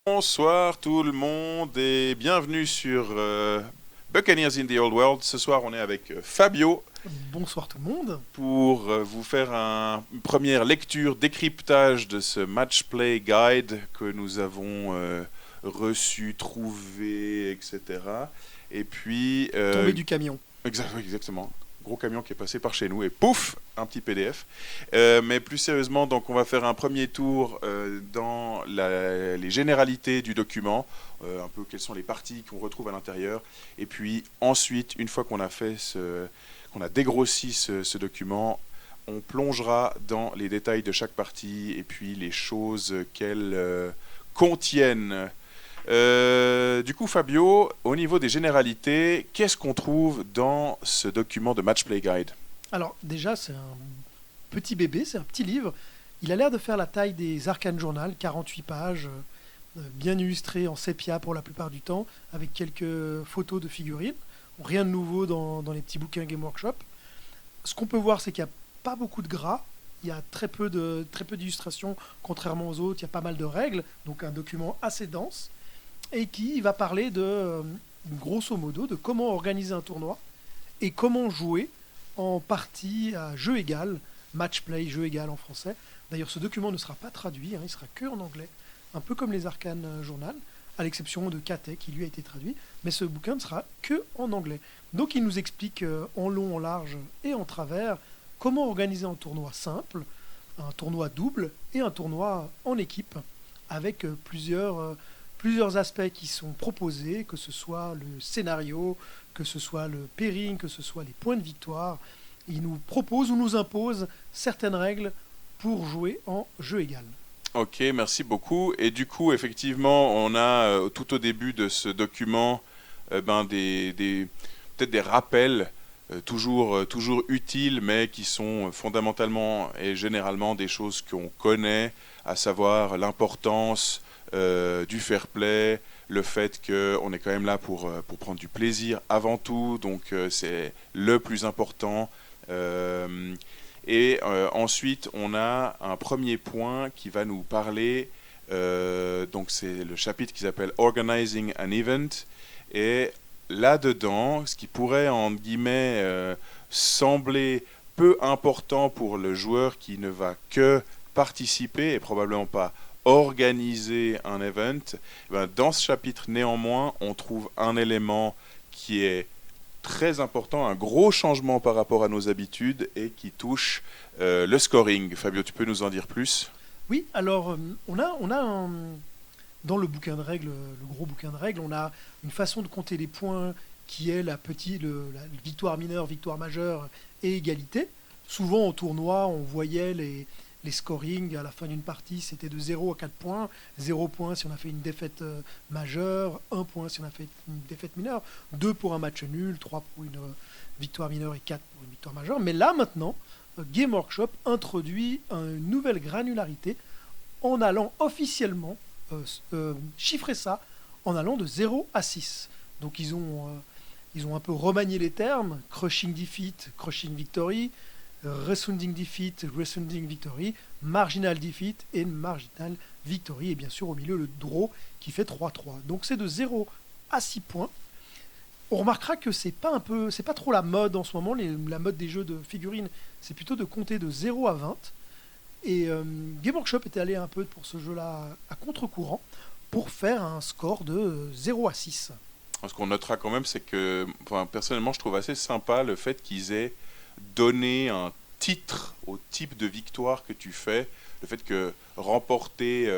Bonsoir tout le monde et bienvenue sur Buccaneers in the Old World. Ce soir, on est avec Fabio Bonsoir tout le monde. pour vous faire une première lecture, décryptage de ce match play guide que nous avons reçu, trouvé, etc. Et puis, Tombé du camion. Exactement. Gros camion qui est passé par chez nous et pouf, un petit PDF. Mais plus sérieusement, donc on va faire un premier tour dans les généralités du document, un peu quelles sont les parties qu'on retrouve à l'intérieur. Et puis ensuite, une fois qu'on a qu'on a dégrossi ce document, on plongera dans les détails de chaque partie et puis les choses qu'elles contiennent. Du coup, Fabio, au niveau des généralités, qu'est-ce qu'on trouve dans ce document de Match Play Guide? Alors déjà, c'est un petit bébé, c'est un petit livre. Il a l'air de faire la taille des Arcane Journal, 48 pages, bien illustré en sépia pour la plupart du temps, avec quelques photos de figurines. Rien de nouveau dans les petits bouquins Game Workshop. Ce qu'on peut voir, c'est qu'il n'y a pas beaucoup de gras. Il y a très peu d'illustrations, contrairement aux autres. Il y a pas mal de règles, donc un document assez dense. Et qui va parler grosso modo, de comment organiser un tournoi et comment jouer en partie à jeu égal, match play, jeu égal en français. D'ailleurs, ce document ne sera pas traduit, il sera que en anglais, un peu comme les Arcanes Journal, à l'exception de Kate qui lui a été traduit, mais ce bouquin ne sera que en anglais. Donc il nous explique en long, en large et en travers comment organiser un tournoi simple, un tournoi double et un tournoi en équipe, avec plusieurs aspects qui sont proposés, que ce soit le scénario, que ce soit le pairing, que ce soit les points de victoire. Il nous propose ou nous impose certaines règles pour jouer en jeu égal. Ok, merci beaucoup. Et du coup, effectivement, on a tout au début de ce document peut-être des rappels toujours utiles, mais qui sont fondamentalement et généralement des choses qu'on connaît, à savoir l'importance du fair play, le fait qu'on est quand même là pour prendre du plaisir avant tout, donc c'est le plus important. Euh, Ensuite, on a un premier point qui va nous parler, donc c'est le chapitre qui s'appelle Organizing an Event, et là-dedans, ce qui pourrait, entre guillemets, sembler peu important pour le joueur qui ne va que participer et probablement pas organiser un event, eh ben, dans ce chapitre, néanmoins, on trouve un élément qui est très important, un gros changement par rapport à nos habitudes et qui touche le scoring. Fabio, tu peux nous en dire plus? Oui, alors dans le bouquin de règles, le gros bouquin de règles, on a une façon de compter les points qui est la victoire mineure, victoire majeure et égalité. Souvent au tournoi, on voyait les scorings à la fin d'une partie, c'était de 0 à 4 points, 0 points si on a fait une défaite majeure, 1 point si on a fait une défaite mineure, 2 pour un match nul, 3 pour une victoire mineure et 4 pour une victoire majeure. Mais là maintenant, Game Workshop introduit une nouvelle granularité en allant officiellement chiffrer ça en allant de 0 à 6. Donc ils ont un peu remanié les termes, crushing defeat, crushing victory, resounding defeat, resounding victory, marginal defeat et marginal victory, et bien sûr au milieu le draw qui fait 3-3. Donc c'est de 0 à 6 points. On remarquera que c'est pas trop la mode en ce moment, la mode des jeux de figurines, c'est plutôt de compter de 0 à 20. Et Game Workshop était allé un peu pour ce jeu-là à contre-courant pour faire un score de 0 à 6. Ce qu'on notera quand même, c'est que, enfin, personnellement, je trouve assez sympa le fait qu'ils aient donné un titre au type de victoire que tu fais. Le fait que remporter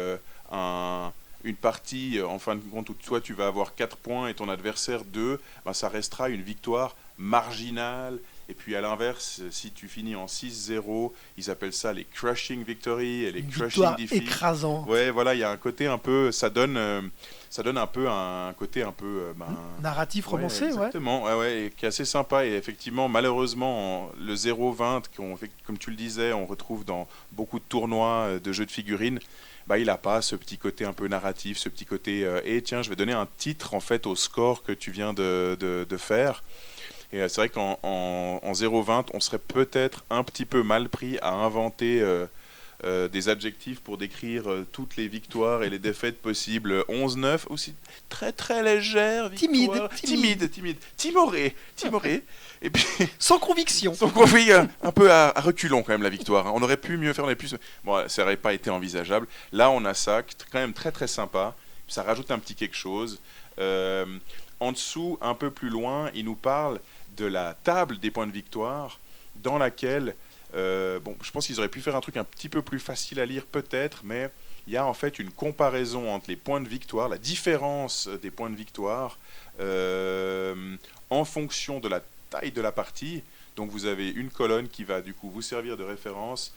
une partie, en fin de compte, où toi tu vas avoir 4 points et ton adversaire 2, ben, ça restera une victoire marginale. Et puis à l'inverse, si tu finis en 6-0, ils appellent ça les crushing victory et les Une crushing victoire defeat. écrasante, Ouais, voilà, il y a un côté un peu, ça donne un peu un côté un peu, narratif ouais, romancé, ouais. exactement, ouais, ouais, et qui est assez sympa. Et effectivement, malheureusement, le 0-20, comme tu le disais, on retrouve dans beaucoup de tournois de jeux de figurines, bah, il n'a pas ce petit côté un peu narratif, ce petit côté, et tiens, je vais donner un titre en fait au score que tu viens de faire. Et c'est vrai qu'en 0-20, on serait peut-être un petit peu mal pris à inventer des adjectifs pour décrire toutes les victoires et les défaites possibles. 11-9, aussi très très légère victoire. Timide. Timoré. Et puis, Sans conviction. oui, un peu à reculons quand même la victoire. On aurait pu mieux faire, Bon, ça n'aurait pas été envisageable. Là, on a ça, quand même très très sympa. Ça rajoute un petit quelque chose. En dessous, un peu plus loin, il nous parle de la table des points de victoire, dans laquelle, je pense qu'ils auraient pu faire un truc un petit peu plus facile à lire peut-être, mais il y a en fait une comparaison entre les points de victoire, la différence des points de victoire, en fonction de la taille de la partie. Donc vous avez une colonne qui va du coup vous servir de référence.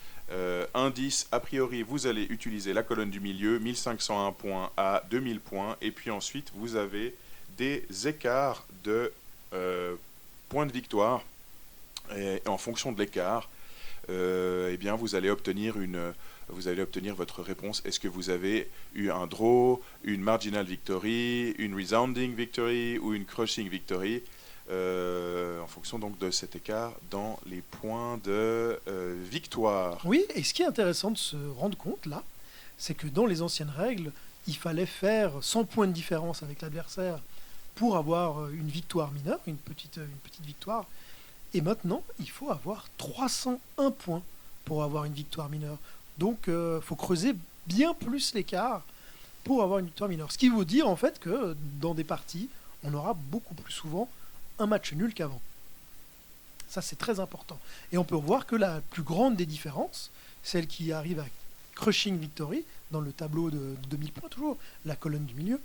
Indice, a priori, vous allez utiliser la colonne du milieu, 1501 points à 2000 points, et puis ensuite vous avez des écarts de points de victoire, et en fonction de l'écart, eh bien vous allez obtenir votre réponse. Est-ce que vous avez eu un draw, une marginal victory, une resounding victory ou une crushing victory, en fonction donc de cet écart dans les points de victoire. Oui, et ce qui est intéressant de se rendre compte là, c'est que dans les anciennes règles, il fallait faire 100 points de différence avec l'adversaire pour avoir une victoire mineure, une petite victoire. Et maintenant, il faut avoir 301 points pour avoir une victoire mineure. Donc, il faut creuser bien plus l'écart pour avoir une victoire mineure. Ce qui veut dire en fait que dans des parties, on aura beaucoup plus souvent un match nul qu'avant. Ça, c'est très important. Et on peut voir que la plus grande des différences, celle qui arrive à Crushing Victory, dans le tableau de 2000 points toujours, la colonne du milieu,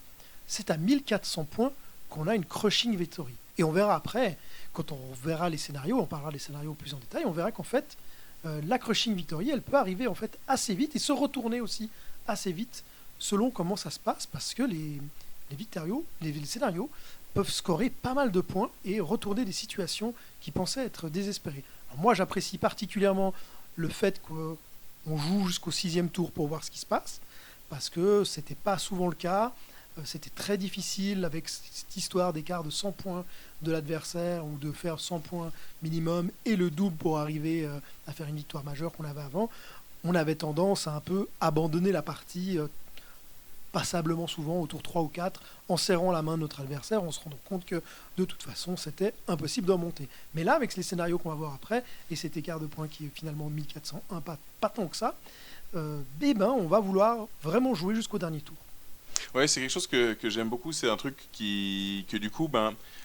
c'est à 1400 points qu'on a une Crushing Victory. Et on verra après, quand on verra les scénarios, on parlera des scénarios plus en détail, on verra qu'en fait, la Crushing Victory, elle peut arriver en fait assez vite et se retourner aussi assez vite selon comment ça se passe, parce que les scénarios peuvent scorer pas mal de points et retourner des situations qui pensaient être désespérées. Alors moi, j'apprécie particulièrement le fait qu'on joue jusqu'au 6e tour pour voir ce qui se passe, parce que c'était pas souvent le cas. C'était très difficile avec cette histoire d'écart de 100 points de l'adversaire, ou de faire 100 points minimum et le double pour arriver à faire une victoire majeure qu'on avait avant. On avait tendance à un peu abandonner la partie passablement souvent au tour 3 ou 4, en serrant la main de notre adversaire, en se rendant compte que de toute façon c'était impossible d'en monter. Mais là, avec les scénarios qu'on va voir après, et cet écart de points qui est finalement 1401, pas tant que ça, on va vouloir vraiment jouer jusqu'au dernier tour. Ouais, c'est quelque chose que j'aime beaucoup. C'est un truc que du coup,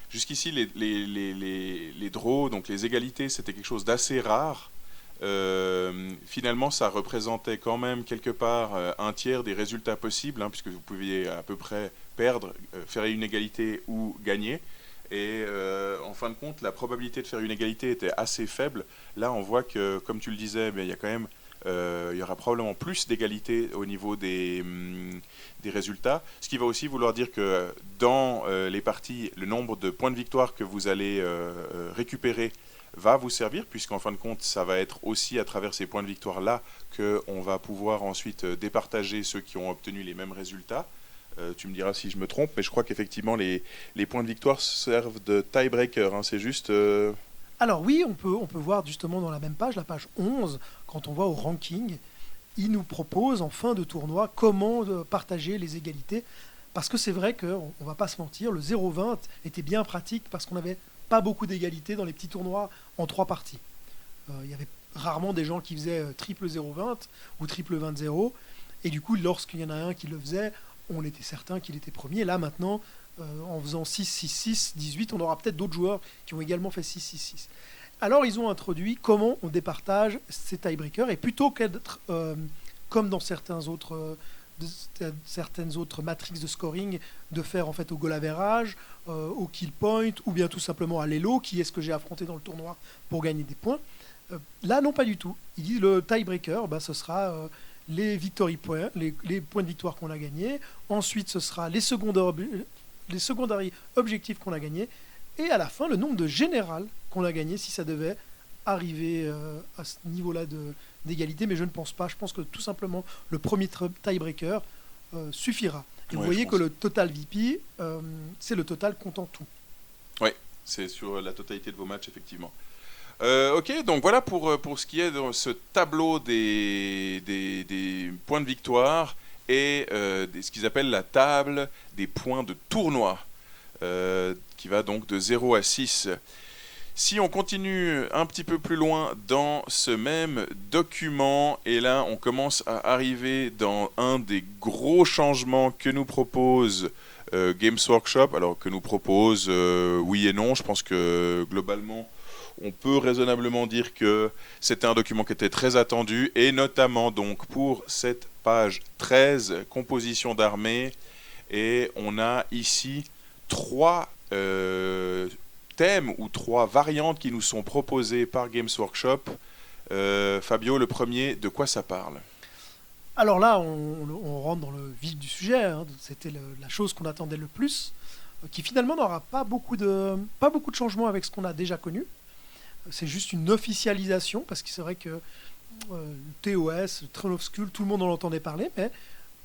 jusqu'ici, les draws, donc les égalités, c'était quelque chose d'assez rare. Finalement, ça représentait quand même quelque part un tiers des résultats possibles, puisque vous pouviez à peu près perdre, faire une égalité ou gagner. Et en fin de compte, la probabilité de faire une égalité était assez faible. Là, on voit que, comme tu le disais, il y a quand même, il y aura probablement plus d'égalité au niveau des résultats. Ce qui va aussi vouloir dire que dans les parties, le nombre de points de victoire que vous allez récupérer va vous servir, puisqu'en fin de compte, ça va être aussi à travers ces points de victoire-là qu'on va pouvoir ensuite départager ceux qui ont obtenu les mêmes résultats. Tu me diras si je me trompe, mais je crois qu'effectivement, les points de victoire servent de tie-breaker. C'est juste... Alors oui, on peut voir justement dans la même page, la page 11, quand on va au ranking, il nous propose en fin de tournoi comment partager les égalités. Parce que c'est vrai qu'on ne va pas se mentir, le 0-20 était bien pratique parce qu'on n'avait pas beaucoup d'égalité dans les petits tournois en 3 parties. Il y avait rarement des gens qui faisaient triple 0-20 ou triple 20-0. Et du coup, lorsqu'il y en a un qui le faisait, on était certain qu'il était premier. Là, maintenant, en faisant 6-6-6, 18, on aura peut-être d'autres joueurs qui ont également fait 6-6-6. Alors, ils ont introduit comment on départage ces tiebreakers. Et plutôt qu'être comme dans certaines autres matrices de scoring, de faire en fait au goal average, au kill point, ou bien tout simplement à l'élo, qui est ce que j'ai affronté dans le tournoi pour gagner des points. Là, non, pas du tout. Ils disent le tiebreaker, ce sera les victory points, les points de victoire qu'on a gagnés. Ensuite, ce sera les secondary objectifs qu'on a gagnés. Et à la fin, le nombre de générales qu'on a gagné, si ça devait arriver à ce niveau-là d'égalité. Mais je ne pense pas. Je pense que tout simplement, le premier tiebreaker suffira. Et vous voyez que le total VP, c'est le total comptant tout. Oui, c'est sur la totalité de vos matchs, effectivement. Ok, donc voilà pour ce qui est de ce tableau des points de victoire et ce qu'ils appellent la table des points de tournoi, qui va donc de 0 à 6. Si on continue un petit peu plus loin dans ce même document, et là on commence à arriver dans un des gros changements que nous propose Games Workshop, alors que nous propose oui et non, je pense que globalement on peut raisonnablement dire que c'était un document qui était très attendu, et notamment donc pour cette page 13, composition d'armée, et on a ici trois thèmes ou trois variantes qui nous sont proposées par Games Workshop. Fabio, le premier, de quoi ça parle? Alors là, on rentre dans le vif du sujet, hein. C'était la chose qu'on attendait le plus, qui finalement n'aura pas beaucoup de changements avec ce qu'on a déjà connu. C'est juste une officialisation, parce que c'est vrai que le TOS, le Throne of Skull, tout le monde en entendait parler, mais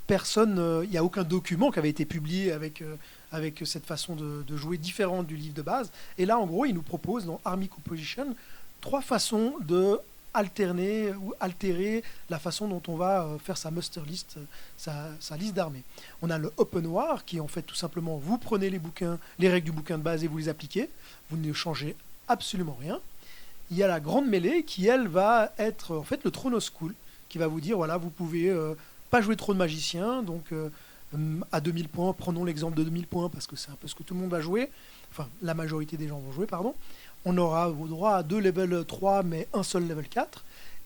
personne, il n'y a aucun document qui avait été publié avec cette façon de jouer différente du livre de base. Et là, en gros, il nous propose dans Army Composition 3 façons de alterner ou altérer la façon dont on va faire sa muster list, sa liste d'armées. On a le Open War, qui est en fait tout simplement, vous prenez les règles du bouquin de base et vous les appliquez, vous ne changez absolument rien. Il y a la grande mêlée qui, elle, va être en fait le Throne of Skull, qui va vous dire, voilà, vous pouvez pas jouer trop de magiciens, donc à 2000 points, prenons l'exemple de 2000 points, parce que c'est un peu ce que tout le monde va jouer, enfin, la majorité des gens vont jouer, pardon. On aura droit à 2 level 3, mais un seul level 4,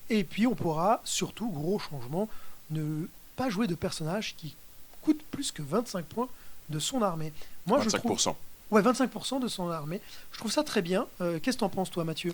et puis on pourra, surtout, gros changement, ne pas jouer de personnage qui coûte plus que 25 points de son armée. Moi, 25%. je trouve... Ouais, 25% de son armée. Je trouve ça très bien. Qu'est-ce que t'en penses, toi, Mathieu?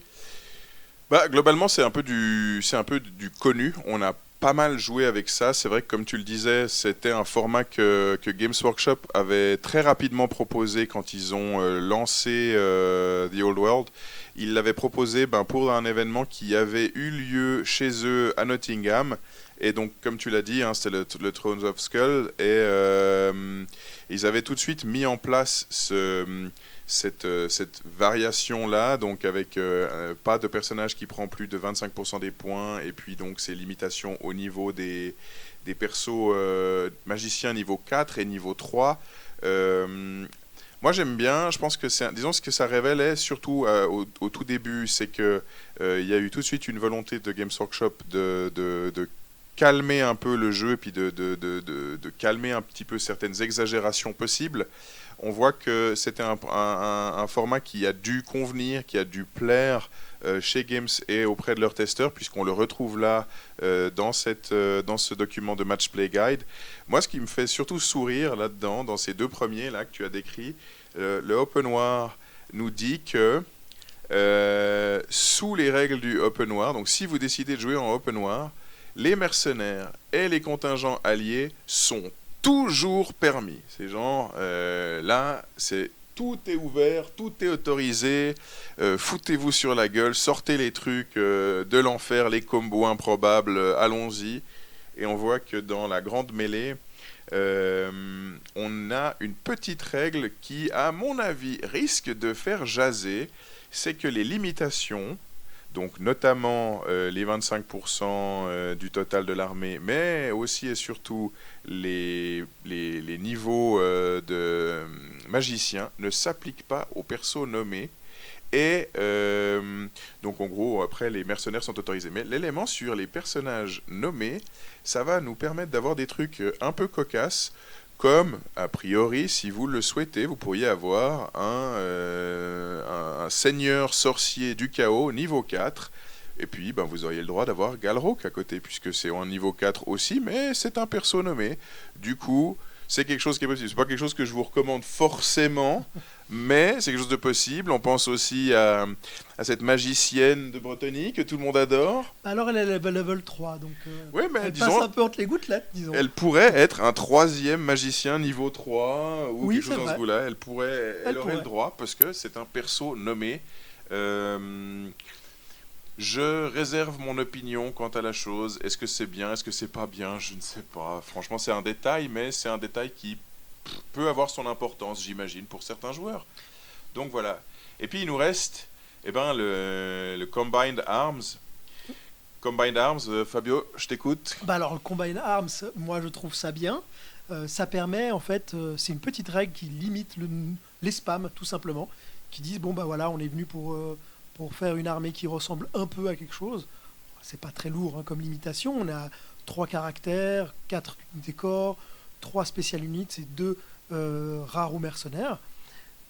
Bah, globalement, c'est un peu du connu. On a pas mal joué avec ça. C'est vrai que, comme tu le disais, c'était un format que Games Workshop avait très rapidement proposé quand ils ont lancé The Old World. Ils l'avaient proposé pour un événement qui avait eu lieu chez eux à Nottingham. Et donc, comme tu l'as dit, hein, c'était le Thrones of Skull. Et ils avaient tout de suite mis en place cette variation-là, donc avec pas de personnage qui prend plus de 25% des points, et puis donc ces limitations au niveau des persos magiciens niveau 4 et niveau 3. Moi j'aime bien, je pense que disons ce que ça révélait, surtout au tout début, c'est que il y a eu tout de suite une volonté de Games Workshop de calmer un peu le jeu, et puis de calmer un petit peu certaines exagérations possibles. On voit que c'était un format qui a dû convenir, qui a dû plaire chez Games et auprès de leurs testeurs, puisqu'on le retrouve là dans ce document de Match Play Guide. Moi, ce qui me fait surtout sourire là-dedans, dans ces deux premiers là que tu as décrits, le Open War nous dit que sous les règles du Open War, donc si vous décidez de jouer en Open War, les mercenaires et les contingents alliés sont toujours permis. C'est genre, là, tout est ouvert, tout est autorisé, foutez-vous sur la gueule, sortez les trucs de l'enfer, les combos improbables, allons-y. Et on voit que dans la grande mêlée, on a une petite règle qui, à mon avis, risque de faire jaser, c'est que les limitations, donc notamment les 25% du total de l'armée, mais aussi et surtout les niveaux de magiciens, ne s'appliquent pas aux persos nommés. Et donc en gros, après, les mercenaires sont autorisés. Mais l'élément sur les personnages nommés, ça va nous permettre d'avoir des trucs un peu cocasses, comme, a priori, si vous le souhaitez, vous pourriez avoir un seigneur sorcier du chaos niveau 4, et puis vous auriez le droit d'avoir Galrock à côté, puisque c'est en niveau 4 aussi, mais c'est un perso nommé. Du coup, c'est quelque chose qui est possible. C'est pas quelque chose que je vous recommande forcément, mais c'est quelque chose de possible. On pense aussi à cette magicienne de Bretonnie que tout le monde adore. Alors elle est level 3, donc Oui, mais elle disons, passe un peu entre les gouttelettes, disons. elle pourrait être un troisième magicien niveau 3 ou Oui, quelque chose c'est dans vrai. ce goût-là. Elle aurait pourrait. le droit, parce que c'est un perso nommé. Je réserve mon opinion quant à la chose. Est-ce que c'est bien, est-ce que c'est pas bien? Je ne sais pas. Franchement, c'est un détail, mais c'est un détail qui peut avoir son importance, j'imagine, pour certains joueurs. Donc voilà. Et puis il nous reste Eh ben, le Combined Arms. Combined Arms, Fabio, je t'écoute. Bah alors, le Combine Arms, moi je trouve ça bien. Ça permet, en fait, c'est une petite règle qui limite les spams, tout simplement, qui disent, bon bah voilà, on est venu pour faire une armée qui ressemble un peu à quelque chose. C'est pas très lourd hein, comme limitation. On a 3 caractères, 4 unités corps, 3 spécial units et 2 rares ou mercenaires.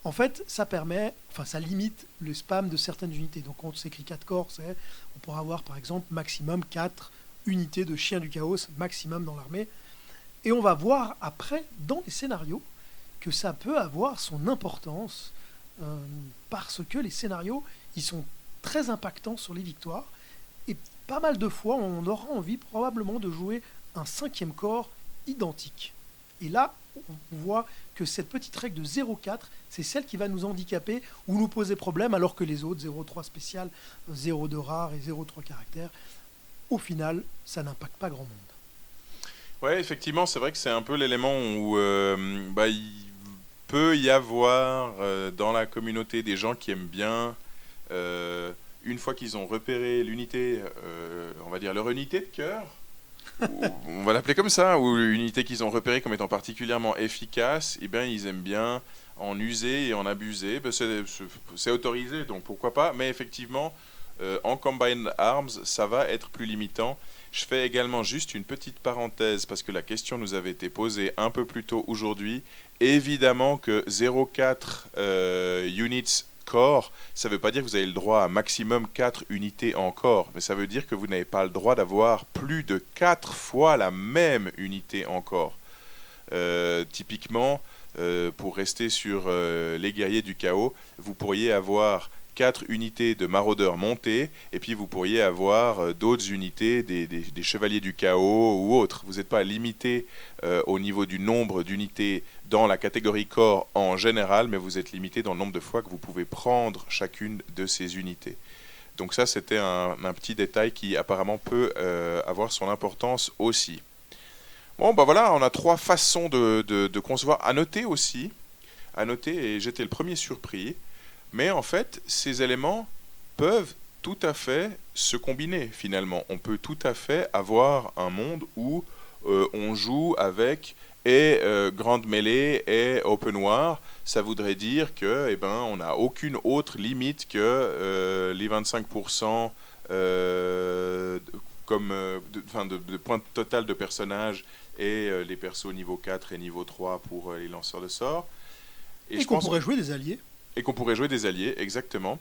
En fait, ça permet, enfin ça limite le spam de certaines unités. Donc quand on s'écrit 4 corps, on pourra avoir par exemple maximum 4 unités de chiens du chaos maximum dans l'armée. Et on va voir après, dans les scénarios, que ça peut avoir son importance, parce que les scénarios, ils sont très impactants sur les victoires. Et pas mal de fois, on aura envie probablement de jouer un 5e corps identique. Et là, on voit que cette petite règle de 0,4, c'est celle qui va nous handicaper ou nous poser problème, alors que les autres, 0,3 spécial, 0,2 rare et 0,3 caractère, au final, ça n'impacte pas grand monde. Ouais, effectivement, c'est vrai que c'est un peu l'élément où il peut y avoir dans la communauté des gens qui aiment bien, une fois qu'ils ont repéré l'unité, on va dire leur unité de cœur, on va l'appeler comme ça, ou l'unité qu'ils ont repérée comme étant particulièrement efficace, eh bien, ils aiment bien en user et en abuser. Ben, c'est autorisé, donc pourquoi pas. Mais effectivement, en Combined Arms, ça va être plus limitant. Je fais également juste une petite parenthèse parce que la question nous avait été posée un peu plus tôt aujourd'hui. Évidemment que 0,4 units corps, ça ne veut pas dire que vous avez le droit à maximum 4 unités en corps, mais ça veut dire que vous n'avez pas le droit d'avoir plus de 4 fois la même unité en corps. Typiquement, pour rester sur les guerriers du chaos, vous pourriez avoir 4 unités de maraudeurs montés, et puis vous pourriez avoir d'autres unités, des chevaliers du chaos ou autres. Vous n'êtes pas limité au niveau du nombre d'unités dans la catégorie corps en général, mais vous êtes limité dans le nombre de fois que vous pouvez prendre chacune de ces unités. Donc ça, c'était un petit détail qui apparemment peut avoir son importance aussi. Bon, bah voilà, on a 3 façons de concevoir. À noter aussi, et j'étais le premier surpris, mais en fait, ces éléments peuvent tout à fait se combiner finalement. On peut tout à fait avoir un monde où on joue avec grande mêlée et open war. Ça voudrait dire que, eh ben, on n'a aucune autre limite que les 25% de points total de personnages et les persos niveau 4 et niveau 3 pour les lanceurs de sorts. Et qu'on pourrait jouer des alliés. Et qu'on pourrait jouer des alliés, exactement.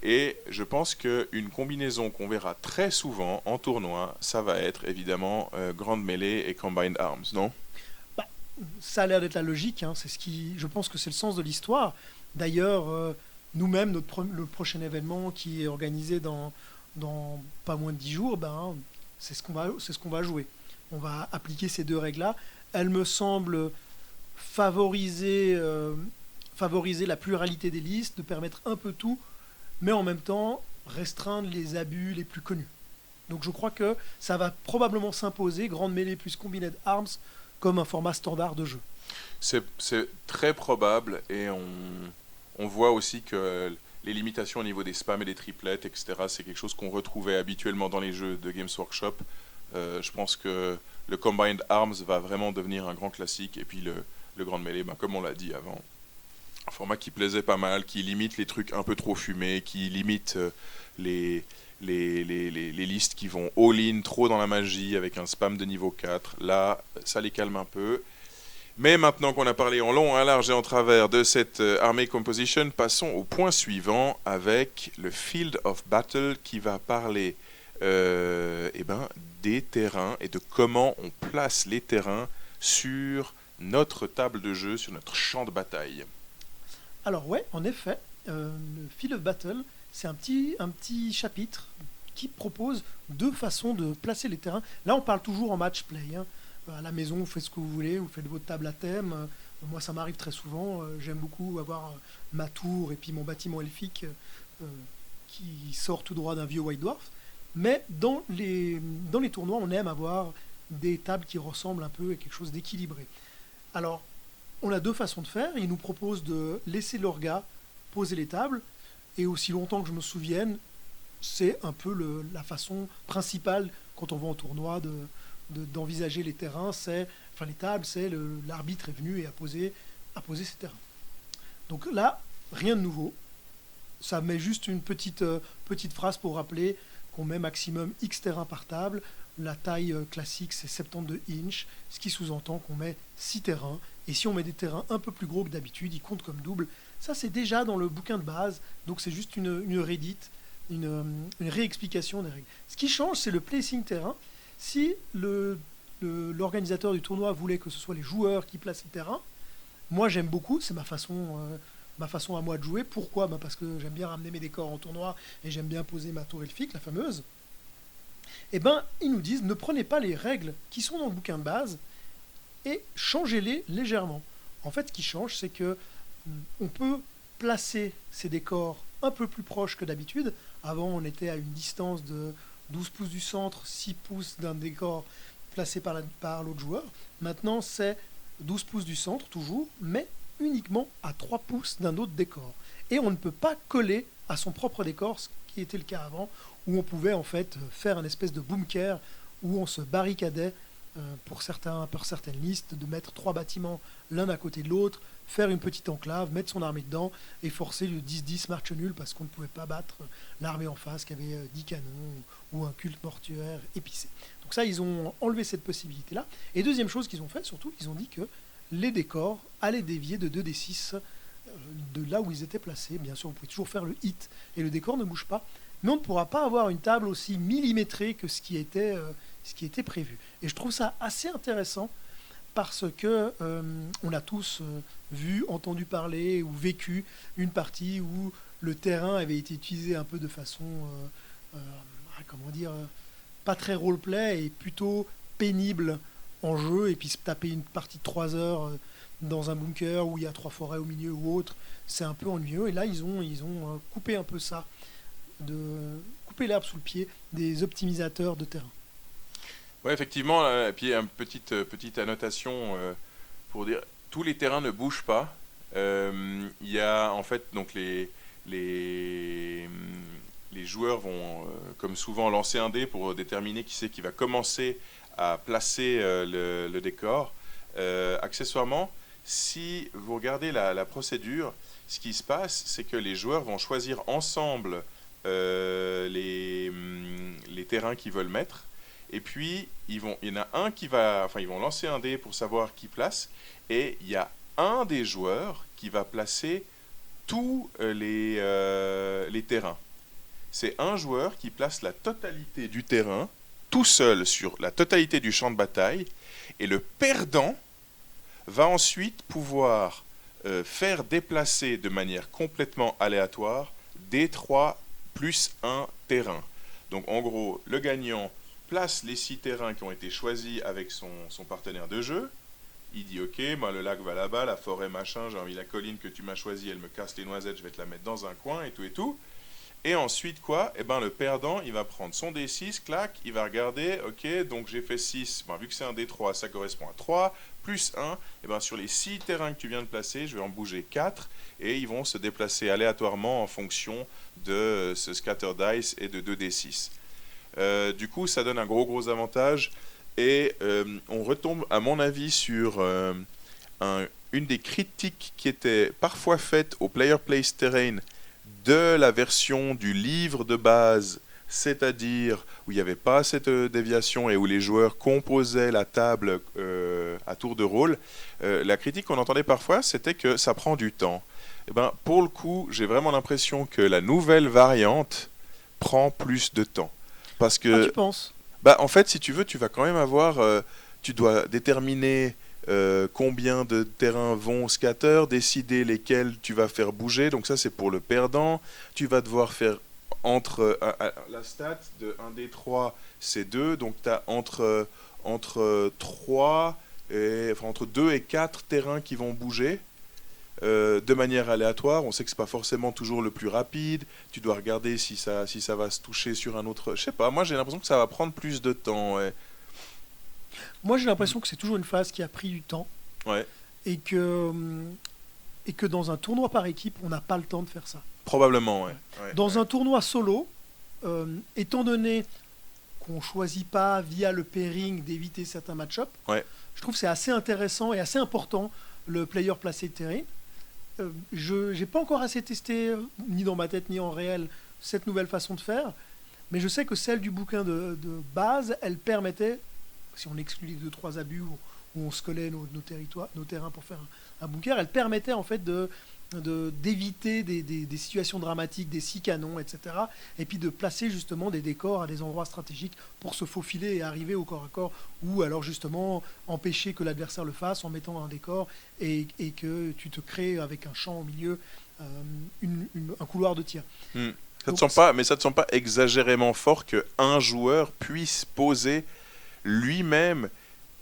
Et je pense qu'une combinaison qu'on verra très souvent en tournoi, ça va être évidemment Grande Mêlée et Combined Arms, non ? Bah, ça a l'air d'être la logique, hein. Je pense que c'est le sens de l'histoire. D'ailleurs, nous-mêmes, le prochain événement qui est organisé dans pas moins de 10 jours, c'est ce qu'on va jouer. On va appliquer ces 2 règles-là. Elles me semblent favoriser la pluralité des listes, de permettre un peu tout, mais en même temps restreindre les abus les plus connus. Donc je crois que ça va probablement s'imposer, Grande Mêlée plus Combined Arms, comme un format standard de jeu. C'est très probable, et on voit aussi que les limitations au niveau des spams et des triplettes, etc., c'est quelque chose qu'on retrouvait habituellement dans les jeux de Games Workshop. Je pense que le Combined Arms va vraiment devenir un grand classique, et puis le Grande Mêlée, comme on l'a dit avant, un format qui plaisait pas mal, qui limite les trucs un peu trop fumés, qui limite les listes qui vont all-in trop dans la magie avec un spam de niveau 4. Là, ça les calme un peu. Mais maintenant qu'on a parlé en long, en large et en travers de cette armée composition, passons au point suivant avec le Field of Battle qui va parler des terrains et de comment on place les terrains sur notre table de jeu, sur notre champ de bataille. Alors ouais, en effet, le Field of Battle, c'est un petit chapitre qui propose 2 façons de placer les terrains. Là, on parle toujours en match play, hein. À la maison, vous faites ce que vous voulez, vous faites votre table à thème. Moi, ça m'arrive très souvent. J'aime beaucoup avoir ma tour et puis mon bâtiment elfique qui sort tout droit d'un vieux White Dwarf. Mais dans les tournois, on aime avoir des tables qui ressemblent un peu à quelque chose d'équilibré. Alors, on a 2 façons de faire. Il nous propose de laisser l'orga poser les tables. Et aussi longtemps que je me souvienne, c'est un peu la façon principale quand on va en tournoi d'envisager les terrains. Enfin les tables, c'est l'arbitre est venu et a posé ses terrains. Donc là, rien de nouveau. Ça met juste une petite phrase pour rappeler qu'on met maximum X terrains par table. La taille classique, c'est 72 inches, ce qui sous-entend qu'on met 6 terrains. Et si on met des terrains un peu plus gros que d'habitude, ils comptent comme double. Ça, c'est déjà dans le bouquin de base, donc c'est juste une réédite, une réexplication des règles. Ce qui change, c'est le placing terrain. Si l'organisateur du tournoi voulait que ce soit les joueurs qui placent les terrains, moi j'aime beaucoup, c'est ma façon à moi de jouer. Pourquoi ? Parce que j'aime bien ramener mes décors en tournoi et j'aime bien poser ma tour elfique, la fameuse. Eh ben, ils nous disent, ne prenez pas les règles qui sont dans le bouquin de base et changez-les légèrement. En fait, ce qui change, c'est que on peut placer ces décors un peu plus proches que d'habitude. Avant, on était à une distance de 12 pouces du centre, 6 pouces d'un décor placé par l'autre joueur. Maintenant, c'est 12 pouces du centre, toujours, mais uniquement à 3 pouces d'un autre décor. Et on ne peut pas coller à son propre décor, ce qui était le cas avant, où on pouvait en fait faire une espèce de bunker, où on se barricadait pour certaines listes, de mettre 3 bâtiments l'un à côté de l'autre, faire une petite enclave, mettre son armée dedans, et forcer le 10-10 marche nulle, parce qu'on ne pouvait pas battre l'armée en face qui avait 10 canons, ou un culte mortuaire épicé. Donc ça, ils ont enlevé cette possibilité-là. Et deuxième chose qu'ils ont fait, surtout, ils ont dit que les décors allaient dévier de 2d6 de là où ils étaient placés. Bien sûr, vous pouvez toujours faire le hit et le décor ne bouge pas, mais on ne pourra pas avoir une table aussi millimétrée que ce qui était prévu. Et je trouve ça assez intéressant parce que on a tous vu, entendu parler ou vécu une partie où le terrain avait été utilisé un peu de façon, pas très roleplay et plutôt pénible en jeu, et puis se taper une partie de 3 heures dans un bunker où il y a 3 forêts au milieu ou autre, c'est un peu ennuyeux. Et là, ils ont coupé un peu ça, couper l'herbe sous le pied des optimisateurs de terrain. Ouais, effectivement, et puis une petite annotation pour dire tous les terrains ne bougent pas. Il y a en fait donc les joueurs vont comme souvent lancer un dé pour déterminer qui c'est qui va commencer à placer le décor. Accessoirement, si vous regardez la procédure, ce qui se passe, c'est que les joueurs vont choisir ensemble les terrains qu'ils veulent mettre. Et puis, il y en a un ils vont lancer un dé pour savoir qui place. Et il y a un des joueurs qui va placer tous les terrains. C'est un joueur qui place la totalité du terrain, tout seul sur la totalité du champ de bataille. Et le perdant va ensuite pouvoir faire déplacer de manière complètement aléatoire des 3 plus 1 terrain. Donc en gros, le gagnant place les 6 terrains qui ont été choisis avec son partenaire de jeu. Il dit ok, moi le lac va là-bas, la forêt machin, j'ai envie la colline que tu m'as choisie, elle me casse les noisettes, je vais te la mettre dans un coin et tout et tout. Et ensuite quoi ? Eh ben le perdant, il va prendre son D6, clac, il va regarder, ok, donc j'ai fait 6, vu que c'est un D3, ça correspond à 3, plus 1, et ben sur les 6 terrains que tu viens de placer, je vais en bouger 4, et ils vont se déplacer aléatoirement en fonction de ce scatter dice et de 2D6. Du coup, ça donne un gros avantage, et on retombe, à mon avis, sur une des critiques qui était parfois faite au Player Place Terrain de la version du livre de base, c'est-à-dire où il n'y avait pas cette déviation et où les joueurs composaient la table à tour de rôle. La critique qu'on entendait parfois, c'était que ça prend du temps. Et ben, pour le coup, j'ai vraiment l'impression que la nouvelle variante prend plus de temps. Parce que, tu penses ? en fait, si tu veux, tu vas quand même avoir... tu dois déterminer combien de terrains vont au scatter, décider lesquels tu vas faire bouger. Donc ça, c'est pour le perdant. Tu vas devoir faire entre... la stat de 1d3, c'est 2. Donc tu as entre 3 entre 2 et 4 terrains qui vont bouger. De manière aléatoire, on sait que c'est pas forcément toujours le plus rapide. Tu dois regarder si ça va se toucher sur un autre. Je sais pas. Moi, j'ai l'impression que ça va prendre plus de temps. Ouais. Moi, j'ai l'impression que c'est toujours une phase qui a pris du temps. Ouais. Et que dans un tournoi par équipe, on n'a pas le temps de faire ça. Probablement, ouais. Dans un tournoi solo, étant donné qu'on ne choisit pas via le pairing d'éviter certains match-ups, Ouais. je trouve que c'est assez intéressant et assez important le player placé de terrain. Je n'ai pas encore assez testé, ni dans ma tête ni en réel, cette nouvelle façon de faire, mais je sais que celle du bouquin de base, elle permettait, si on exclut les 2-3 abus où on se collait nos terrains pour faire un bunker, elle permettait en fait d'éviter des situations dramatiques, des 6 canons, etc. Et puis de placer justement des décors à des endroits stratégiques pour se faufiler et arriver au corps à corps, ou alors justement empêcher que l'adversaire le fasse en mettant un décor et que tu te crées avec un champ au milieu un couloir de tir. Ça te semble pas, mais ça te semble pas exagérément fort qu'un joueur puisse poser lui-même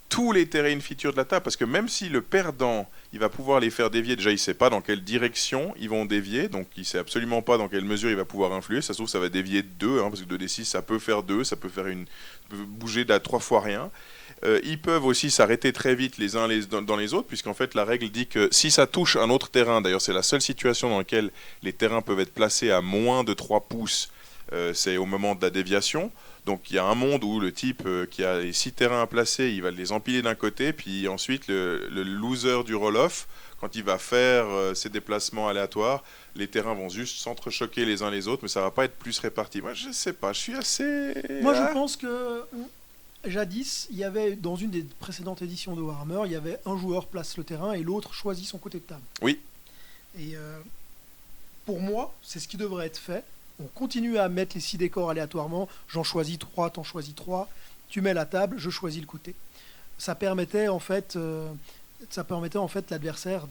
tous les terrain features de la table, parce que même si le perdant, il va pouvoir les faire dévier, déjà il sait pas dans quelle direction ils vont dévier, donc il sait absolument pas dans quelle mesure il va pouvoir influer, ça se trouve ça va dévier de 2, parce que 2d6 ça peut faire 2, ça peut faire ça peut bouger de 3 fois rien. Ils peuvent aussi s'arrêter très vite les uns dans les autres, puisqu'en fait la règle dit que si ça touche un autre terrain, d'ailleurs c'est la seule situation dans laquelle les terrains peuvent être placés à moins de 3 pouces, c'est au moment de la déviation. Donc il y a un monde où le type qui a les 6 terrains à placer, il va les empiler d'un côté, puis ensuite le loser du roll-off, quand il va faire ses déplacements aléatoires, les terrains vont juste s'entrechoquer les uns les autres, mais ça va pas être plus réparti. Moi je sais pas, je suis assez... Moi je pense que jadis, il y avait dans une des précédentes éditions de Warhammer, il y avait un joueur place le terrain et l'autre choisit son côté de table. Oui. Et pour moi, c'est ce qui devrait être fait. On continue à mettre les 6 décors aléatoirement. J'en choisis 3, t'en choisis 3. Tu mets la table, je choisis le côté. Ça permettait en fait l'adversaire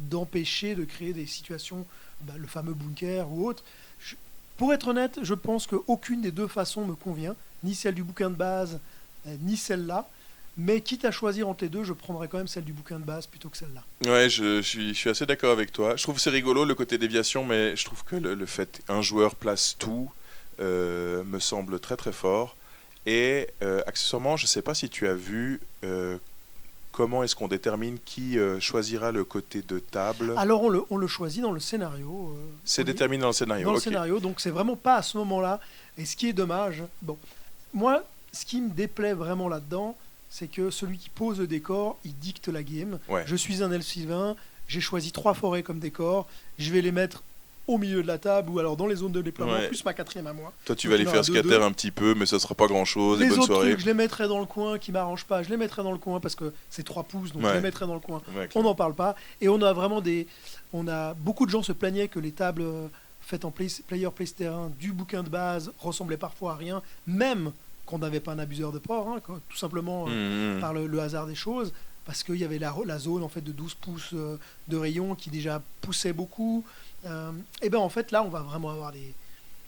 d'empêcher de créer des situations, le fameux bunker ou autre. Pour être honnête, je pense qu'aucune des deux façons me convient, ni celle du bouquin de base, ni celle-là. Mais quitte à choisir entre les deux, je prendrais quand même celle du bouquin de base plutôt que celle-là. Ouais, je suis assez d'accord avec toi. Je trouve que c'est rigolo le côté déviation, mais je trouve que le fait qu'un joueur place tout me semble très très fort. Et accessoirement, je ne sais pas si tu as vu comment est-ce qu'on détermine qui choisira le côté de table. Alors on le choisit dans le scénario. C'est déterminé dans le scénario. Dans le Ok. scénario, donc c'est vraiment pas à ce moment-là. Et ce qui est dommage, moi, ce qui me déplaît vraiment là-dedans, c'est que celui qui pose le décor, il dicte la game. Ouais. Je suis un elfe sylvain, j'ai choisi 3 forêts comme décor, je vais les mettre au milieu de la table ou alors dans les zones de déploiement, Ouais. plus ma 4e à moi. Toi, tu Donc, vas les il y en faire aura 2-2. scatter un petit peu, mais ça sera pas grand-chose. Et Les bonne autres soirée. trucs, je les mettrai dans le coin qui m'arrangent pas, je les mettrai dans le coin parce que c'est 3 pouces, donc je Ouais. les mettrai dans le coin. Ouais, On n'en parle pas. Et on a vraiment beaucoup de gens se plaignaient que les tables faites en player place terrain du bouquin de base ressemblaient parfois à rien, même qu'on n'avait pas un abuseur de port, tout simplement par le hasard des choses, parce qu'il y avait la zone en fait de 12 pouces de rayon qui déjà poussait beaucoup. Et ben en fait là on va vraiment avoir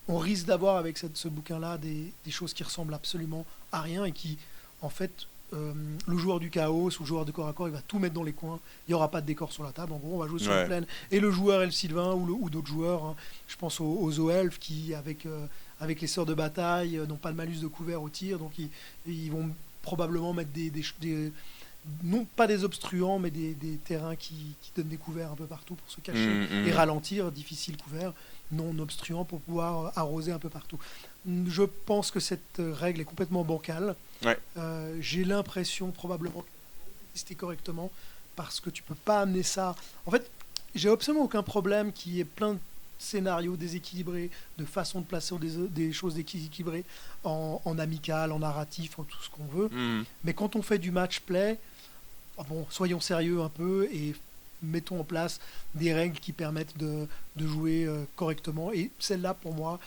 on risque d'avoir avec ce bouquin-là des choses qui ressemblent absolument à rien et qui en fait le joueur du chaos ou le joueur de corps à corps il va tout mettre dans les coins, il n'y aura pas de décor sur la table, en gros on va jouer sur Ouais. une plaine et le joueur elfe sylvain ou d'autres joueurs, je pense aux zoelfes qui avec les sœurs de bataille n'ont pas de malus de couvert au tir, donc ils vont probablement mettre des non pas des obstruants mais des terrains qui donnent des couverts un peu partout pour se cacher et ralentir, difficile couvert non obstruant pour pouvoir arroser un peu partout. Je pense que cette règle est complètement bancale. Ouais. J'ai l'impression probablement c'était correctement parce que tu peux pas amener ça. En fait, j'ai absolument aucun problème qu'il y ait plein de scénarios déséquilibrés, de façons de placer des choses déséquilibrées en amical, en narratif, en tout ce qu'on veut. Mais quand on fait du match play, soyons sérieux un peu et mettons en place des règles qui permettent de jouer correctement. Et celle-là, pour moi,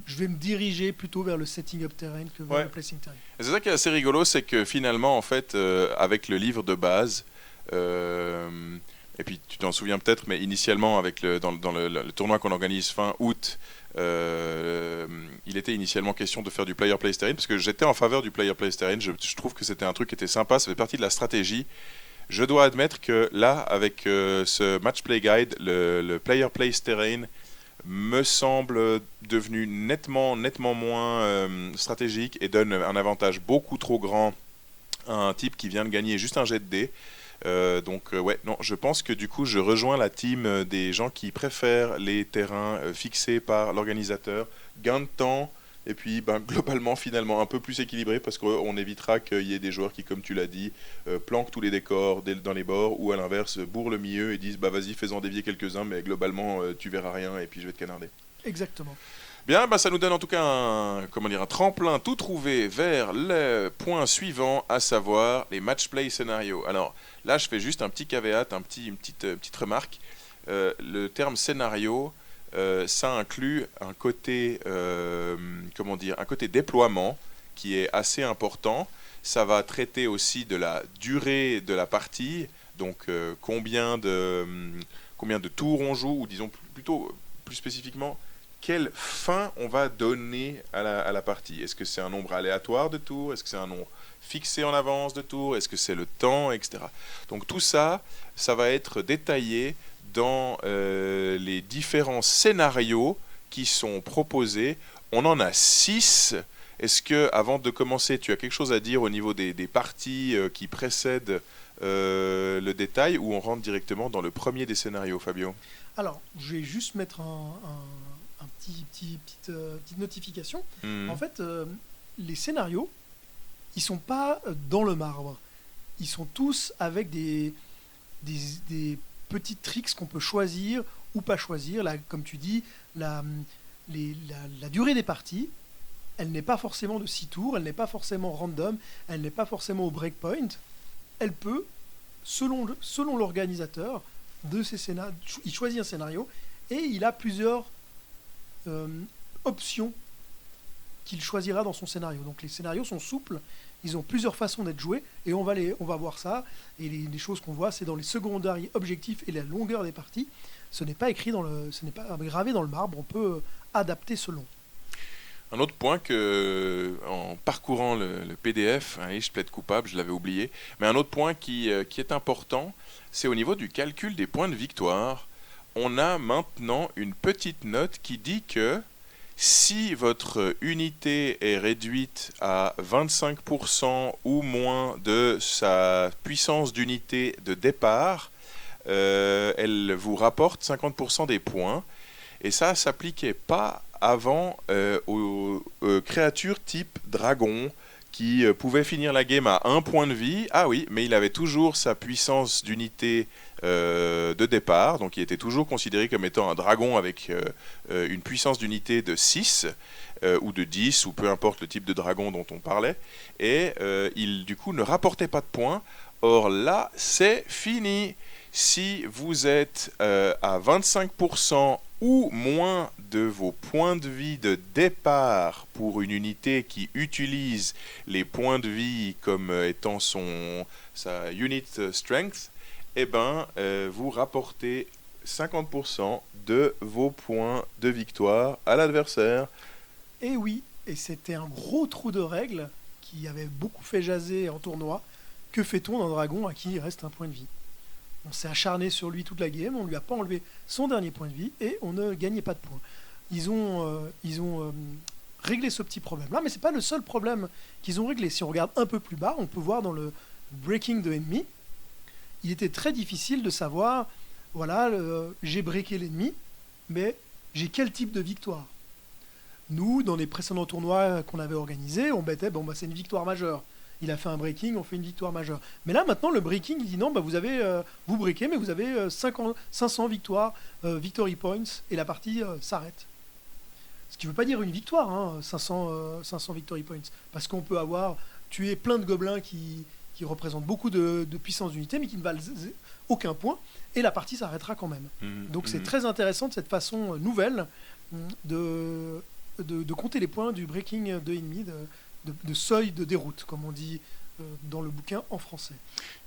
je vais me diriger plutôt vers le setting up terrain que vers le placing terrain. Et c'est ça qui est assez rigolo, c'est que finalement, en fait, avec le livre de base, et puis tu t'en souviens peut-être, mais initialement, dans le tournoi qu'on organise fin août, il était initialement question de faire du player place terrain, parce que j'étais en faveur du player place terrain. Je trouve que c'était un truc qui était sympa, ça fait partie de la stratégie. Je dois admettre que là, avec ce match play guide, le player place terrain me semble devenu nettement moins stratégique et donne un avantage beaucoup trop grand à un type qui vient de gagner juste un jet de dés. Ouais, non, je pense que du coup, je rejoins la team des gens qui préfèrent les terrains fixés par l'organisateur, gain de temps, et puis globalement, finalement, un peu plus équilibré parce qu'on évitera qu'il y ait des joueurs qui, comme tu l'as dit, planquent tous les décors dans les bords ou à l'inverse, bourrent le milieu et disent vas-y, fais-en dévier quelques-uns, mais globalement, tu verras rien et puis je vais te canarder. Exactement. Bien, ça nous donne en tout cas un tremplin tout trouvé vers le point suivant, à savoir les match play scénarios. Alors là, je fais juste un petit caveat, une petite remarque. Le terme scénario, ça inclut un côté, un côté déploiement qui est assez important. Ça va traiter aussi de la durée de la partie, donc combien de tours on joue, ou disons plutôt plus spécifiquement, quelle fin on va donner à la partie. Est-ce que c'est un nombre aléatoire de tours? Est-ce que c'est un nombre fixé en avance de tours? Est-ce que c'est le temps, etc. Donc tout ça, ça va être détaillé dans les différents scénarios qui sont proposés. On en a 6. Est-ce que, avant de commencer, tu as quelque chose à dire au niveau des parties qui précèdent le détail, ou on rentre directement dans le premier des scénarios, Fabio? Alors, je vais juste mettre un petite notification. En fait, les scénarios, ils sont pas dans le marbre. Ils sont tous avec des petits tricks qu'on peut choisir ou pas choisir. Là, comme tu dis, la durée des parties, elle n'est pas forcément de 6 tours, elle n'est pas forcément random, elle n'est pas forcément au breakpoint. Elle peut, selon l'organisateur de ces scénarios, il choisit un scénario et il a plusieurs options qu'il choisira dans son scénario. Donc les scénarios sont souples, ils ont plusieurs façons d'être joués et on va voir ça. Et les choses qu'on voit, c'est dans les secondaires objectifs et la longueur des parties. Ce n'est pas ce n'est pas gravé dans le marbre, on peut adapter selon. Un autre point que, en parcourant le PDF, je plaide coupable, je l'avais oublié, mais un autre point qui est important, c'est au niveau du calcul des points de victoire. On a maintenant une petite note qui dit que si votre unité est réduite à 25% ou moins de sa puissance d'unité de départ, elle vous rapporte 50% des points. Et ça s'appliquait pas avant aux créatures type dragon qui pouvaient finir la game à 1 point de vie. Ah oui, mais il avait toujours sa puissance d'unité de départ, donc il était toujours considéré comme étant un dragon avec une puissance d'unité de 6 ou de 10, ou peu importe le type de dragon dont on parlait, et il du coup ne rapportait pas de points. Or là, c'est fini. Si vous êtes à 25% ou moins de vos points de vie de départ pour une unité qui utilise les points de vie comme étant sa unit strength, vous rapportez 50% de vos points de victoire à l'adversaire. Et oui, et c'était un gros trou de règle qui avait beaucoup fait jaser en tournoi. Que fait-on d'un dragon à qui il reste un point de vie? On s'est acharné sur lui toute la game, on lui a pas enlevé son dernier point de vie et on ne gagnait pas de points. Ils ont réglé ce petit problème-là, mais c'est pas le seul problème qu'ils ont réglé. Si on regarde un peu plus bas, on peut voir dans le breaking de ennemi, il était très difficile de savoir, voilà, j'ai breaké l'ennemi, mais j'ai quel type de victoire? Nous, dans les précédents tournois qu'on avait organisés, on mettait, c'est une victoire majeure. Il a fait un breaking, on fait une victoire majeure. Mais là, maintenant, le breaking, il dit non, vous breakez, mais vous avez 500 victoires, victory points, et la partie s'arrête. Ce qui ne veut pas dire une victoire, 500 victory points. Parce qu'on peut avoir tué plein de gobelins qui représentent beaucoup de puissance d'unité, mais qui ne valent aucun point, et la partie s'arrêtera quand même. Donc c'est très intéressant de cette façon nouvelle de compter les points du breaking de ennemi, de seuil de déroute, comme on dit dans le bouquin en français.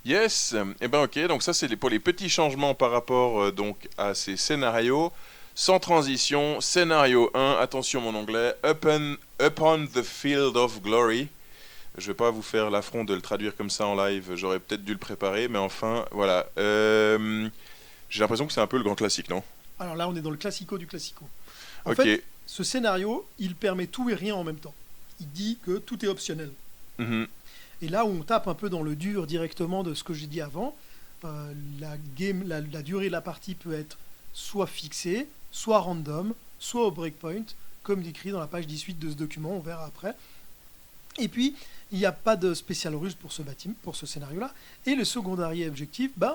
Yes, ok, donc ça c'est pour les petits changements par rapport donc à ces scénarios. Sans transition, scénario 1, attention mon anglais, Upon the Field of Glory. Je vais pas vous faire l'affront de le traduire comme ça en live, j'aurais peut-être dû le préparer, mais enfin, voilà. J'ai l'impression que c'est un peu le grand classique, non? Alors là, on est dans le classico du classico. En Ok. fait, ce scénario, il permet tout et rien en même temps. Il dit que tout est optionnel. Mhm. Et là où on tape un peu dans le dur directement de ce que j'ai dit avant, la durée de la partie peut être soit fixée, soit random, soit au breakpoint, comme décrit dans la page 18 de ce document, on verra après. Et puis, il n'y a pas de spécial ruse pour ce scénario-là. Et le secondary objectif, vous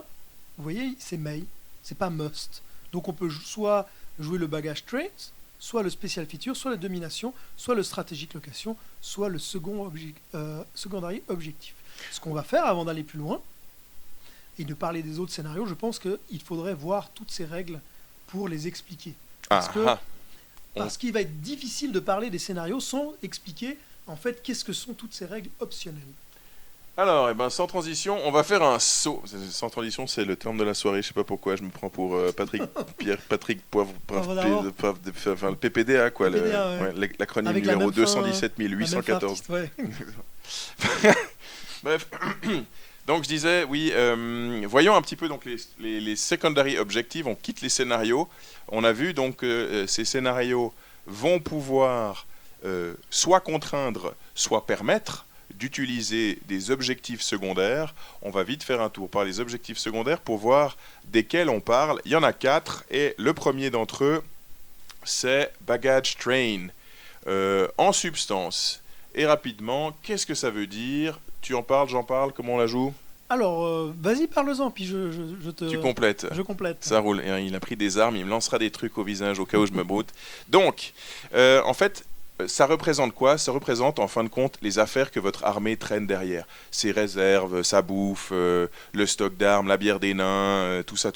voyez, c'est may, c'est pas must. Donc on peut soit jouer le bagage trait, soit le special feature, soit la domination, soit le strategic location, soit le secondary objectif. Ce qu'on va faire avant d'aller plus loin, et de parler des autres scénarios, je pense qu'il faudrait voir toutes ces règles pour les expliquer. Parce qu'il va être difficile de parler des scénarios sans expliquer en fait qu'est-ce que sont toutes ces règles optionnelles. Alors, sans transition, on va faire un saut. Sans transition, c'est le terme de la soirée. Je sais pas pourquoi je me prends pour Patrick Poivre, le PPDA, quoi. L'acronyme numéro 217 814. Ouais. Bref. Donc je disais, oui, voyons un petit peu donc les secondary objectives. On quitte les scénarios. On a vu donc que ces scénarios vont pouvoir soit contraindre, soit permettre d'utiliser des objectifs secondaires. On va vite faire un tour par les objectifs secondaires pour voir desquels on parle. Il y en a 4 et le premier d'entre eux, c'est Baggage Train. En substance et rapidement, qu'est-ce que ça veut dire? Tu en parles, j'en parle, comment on la joue? Alors, vas-y, parle-en, puis je te... Tu complètes. Je complète. Ça roule. Et il a pris des armes, il me lancera des trucs au visage au cas où je me broute. Donc, en fait, ça représente quoi? Ça représente, en fin de compte, les affaires que votre armée traîne derrière. Ses réserves, sa bouffe, le stock d'armes, la bière des nains, tout ça.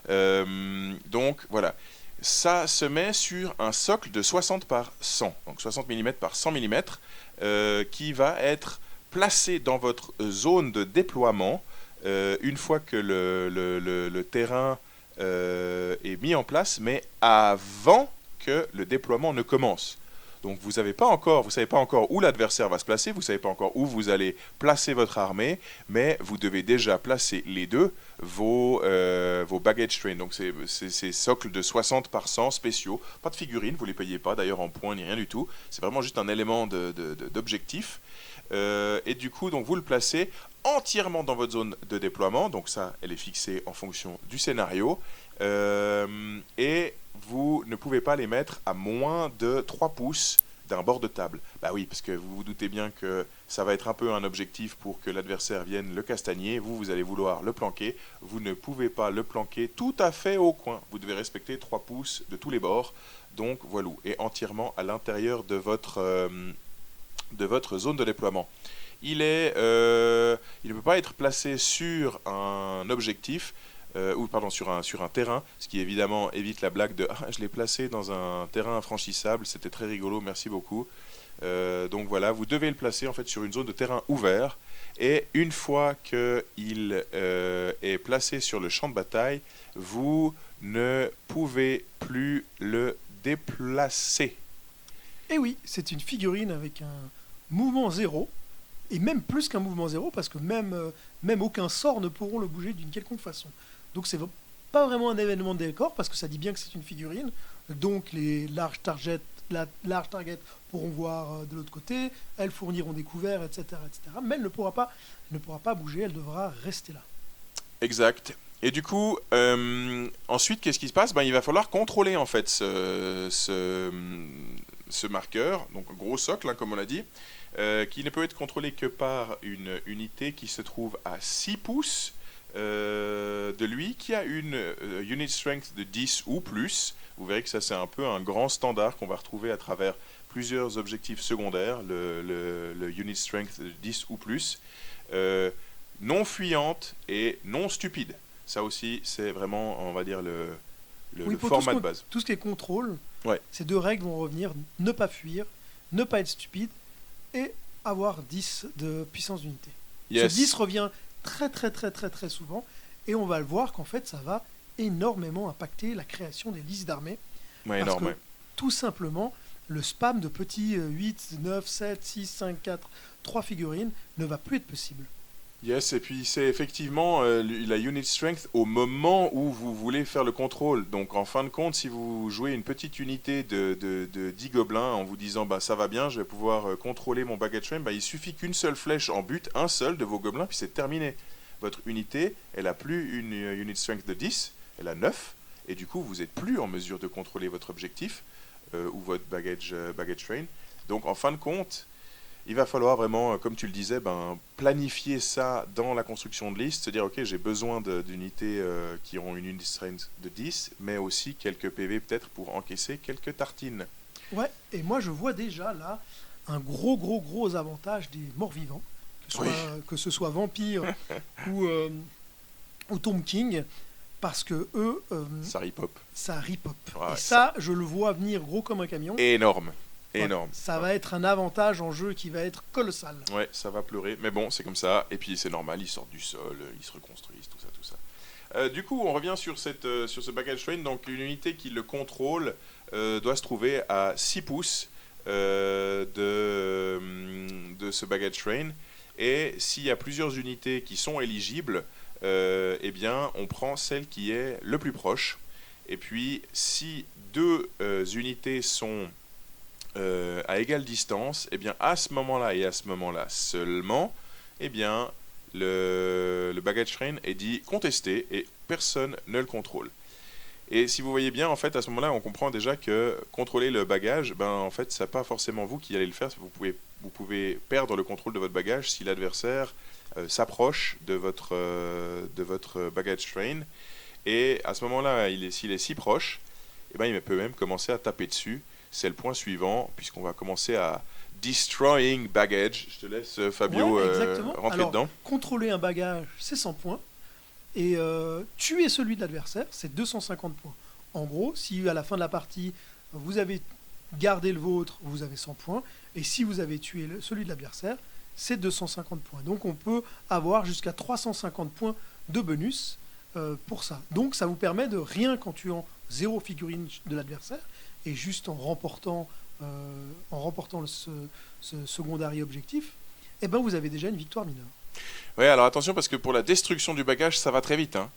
Donc, voilà. Ça se met sur un socle de 60 par 100, donc 60 mm par 100 mm, qui va être placé dans votre zone de déploiement une fois que le terrain est mis en place, mais avant que le déploiement ne commence. Donc vous savez pas encore où l'adversaire va se placer, vous savez pas encore où vous allez placer votre armée, mais vous devez déjà placer les deux, vos baggage trains. Donc c'est socles de 60 par 100 spéciaux, pas de figurines, vous les payez pas d'ailleurs en points ni rien du tout, c'est vraiment juste un élément d'objectif. Et du coup, donc vous le placez entièrement dans votre zone de déploiement, donc ça, elle est fixée en fonction du scénario, et vous ne pouvez pas les mettre à moins de 3 pouces d'un bord de table. Bah oui, parce que vous vous doutez bien que ça va être un peu un objectif pour que l'adversaire vienne le castagner, vous allez vouloir le planquer, vous ne pouvez pas le planquer tout à fait au coin, vous devez respecter 3 pouces de tous les bords, donc voilà, et entièrement à l'intérieur de votre zone de déploiement. Il ne peut pas être placé sur un objectif, sur un terrain, ce qui évidemment évite la blague de je l'ai placé dans un terrain infranchissable, c'était très rigolo, merci beaucoup. Donc voilà, vous devez le placer en fait sur une zone de terrain ouvert, et une fois qu'il est placé sur le champ de bataille, vous ne pouvez plus le déplacer. Et oui, c'est une figurine avec un mouvement zéro, et même plus qu'un mouvement zéro, parce que même aucun sort ne pourront le bouger d'une quelconque façon. Donc c'est pas vraiment un événement de décor, parce que ça dit bien que c'est une figurine, donc les large targets pourront voir de l'autre côté, elles fourniront des couverts, etc., mais elle ne pourra pas bouger, elle devra rester là. Exact. Et du coup, ensuite, qu'est-ce qui se passe? Il va falloir contrôler en fait ce marqueur, donc un gros socle, comme on l'a dit, qui ne peut être contrôlé que par une unité qui se trouve à 6 pouces de lui, qui a une unit strength de 10 ou plus. Vous verrez que ça, c'est un peu un grand standard qu'on va retrouver à travers plusieurs objectifs secondaires, le unit strength de 10 ou plus, non fuyante et non stupide. Ça aussi, c'est vraiment, on va dire, le format de base. Tout ce qui est contrôle, ouais. Ces deux règles vont revenir: ne pas fuir, ne pas être stupide, et avoir 10 de puissance d'unité. Yes. Ce 10 revient très souvent, et on va le voir qu'en fait, ça va énormément impacter la création des listes d'armées. Ouais, parce énorme, que, tout simplement, le spam de petits 8, 9, 7, 6, 5, 4, 3 figurines ne va plus être possible. Yes, et puis c'est effectivement la unit strength au moment où vous voulez faire le contrôle. Donc en fin de compte, si vous jouez une petite unité de 10 gobelins en vous disant ça va bien, je vais pouvoir contrôler mon baggage train, il suffit qu'une seule flèche en bute un seul de vos gobelins, puis c'est terminé. votre unité, elle a plus une unit strength de 10, elle a 9, et du coup, vous n'êtes plus en mesure de contrôler votre objectif ou votre baggage train. Donc, en fin de compte, il va falloir vraiment, comme tu le disais, planifier ça dans la construction de liste, se dire, ok, j'ai besoin d'unités qui ont une unit strength de 10, mais aussi quelques PV peut-être pour encaisser quelques tartines. Ouais, et moi je vois déjà là un gros avantage des morts-vivants, Oui. que ce soit Vampire ou Tomb King, parce que eux, Ça ripop. ça ripop. Ouais, Et ça, je le vois venir gros comme un camion. Énorme. Ouais, Énorme. ça va être un avantage en jeu qui va être colossal. Ouais, ça va pleurer. Mais bon, c'est comme ça. Et puis c'est normal, ils sortent du sol, ils se reconstruisent, tout ça, tout ça. Du coup, on revient sur ce baggage train. Donc une unité qui le contrôle doit se trouver à 6 pouces de ce baggage train. Et s'il y a plusieurs unités qui sont éligibles, eh bien, on prend celle qui est le plus proche. Et puis, si deux unités sont à égale distance, eh bien, à ce moment-là et à ce moment-là seulement, eh bien, le baggage train est dit contesté et personne ne le contrôle. Et si vous voyez bien, en fait, à ce moment-là, on comprend déjà que contrôler le bagage, en fait, c'est pas forcément vous qui allez le faire. Vous pouvez perdre le contrôle de votre bagage si l'adversaire s'approche de votre baggage train. Et à ce moment-là, s'il est si proche, il peut même commencer à taper dessus. C'est le point suivant, puisqu'on va commencer à destroying baggage. Je te laisse, Fabio, rentrer Alors, dedans. contrôler un bagage, c'est 100 points. Et tuer celui de l'adversaire, c'est 250 points. En gros, si à la fin de la partie, vous avez gardé le vôtre, vous avez 100 points. Et si vous avez tué celui de l'adversaire, c'est 250 points. Donc on peut avoir jusqu'à 350 points de bonus pour ça. Donc ça vous permet de, rien qu'en tuant 0 figurine de l'adversaire, et juste en remportant ce secondary objectif, vous avez déjà une victoire mineure. Ouais, alors attention, parce que pour la destruction du bagage, ça va très vite. Hein.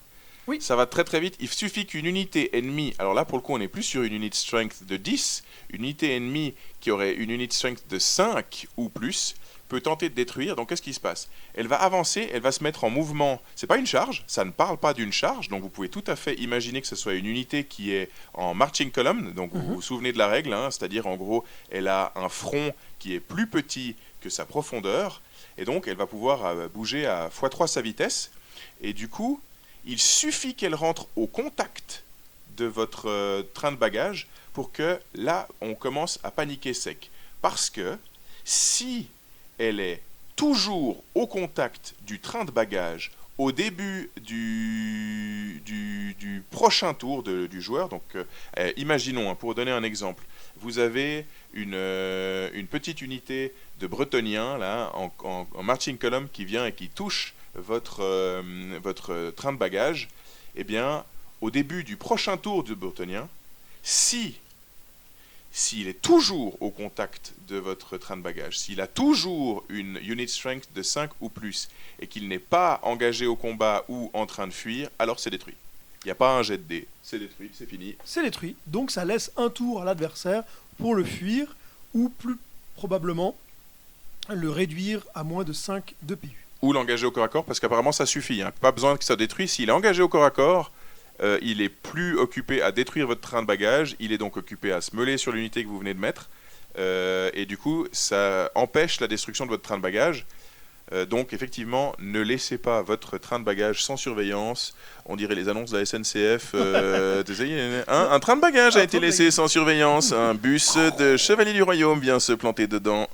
Oui. Ça va très très vite. Il suffit qu'une unité ennemie, alors là pour le coup on n'est plus sur une unit strength de 10, une unité ennemie qui aurait une unit strength de 5 ou plus, peut tenter de détruire. Donc qu'est-ce qui se passe? Elle va avancer, elle va se mettre en mouvement. C'est pas une charge, ça ne parle pas d'une charge, donc vous pouvez tout à fait imaginer que ce soit une unité qui est en marching column, donc vous vous souvenez de la règle, hein, c'est-à-dire en gros elle a un front qui est plus petit que sa profondeur, et donc elle va pouvoir bouger à x3 sa vitesse, et du coup il suffit qu'elle rentre au contact de votre train de bagages pour que là on commence à paniquer sec, parce que si elle est toujours au contact du train de bagages au début du prochain tour du joueur. Donc, imaginons, pour donner un exemple, vous avez une petite unité de Bretoniens là, en marching column qui vient et qui touche votre train de bagages. Eh bien, au début du prochain tour du Bretonien, s'il est toujours au contact de votre train de bagages, s'il a toujours une unit strength de 5 ou plus, et qu'il n'est pas engagé au combat ou en train de fuir, alors c'est détruit. Il n'y a pas un jet de dés, c'est détruit, c'est fini. C'est détruit, donc ça laisse un tour à l'adversaire pour le fuir, ou plus probablement le réduire à moins de 5 de PU. Ou l'engager au corps à corps, parce qu'apparemment ça suffit, hein. Pas besoin que ça détruise. S'il est engagé au corps à corps, il est plus occupé à détruire votre train de bagages, il est donc occupé à se meuler sur l'unité que vous venez de mettre, et du coup ça empêche la destruction de votre train de bagages. Donc effectivement, ne laissez pas votre train de bagages sans surveillance. On dirait les annonces de la SNCF. Un train de bagages a été laissé sans surveillance. Un bus de Chevalier du Royaume vient se planter dedans.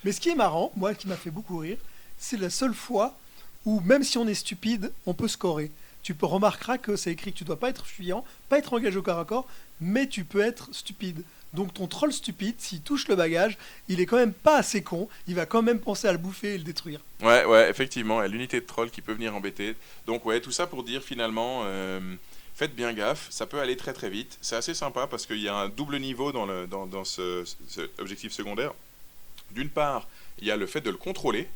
Mais ce qui est marrant, moi qui m'a fait beaucoup rire, c'est la seule fois où même si on est stupide, on peut scorer. Tu remarqueras que c'est écrit que tu dois pas être fuyant, pas être engagé au corps à corps, mais tu peux être stupide. Donc ton troll stupide, s'il touche le bagage, il est quand même pas assez con, il va quand même penser à le bouffer et le détruire. Ouais, effectivement, il y a l'unité de troll qui peut venir embêter. Donc ouais, tout ça pour dire finalement, faites bien gaffe, ça peut aller très très vite. C'est assez sympa parce qu'il y a un double niveau dans ce objectif secondaire. D'une part, il y a le fait de le contrôler,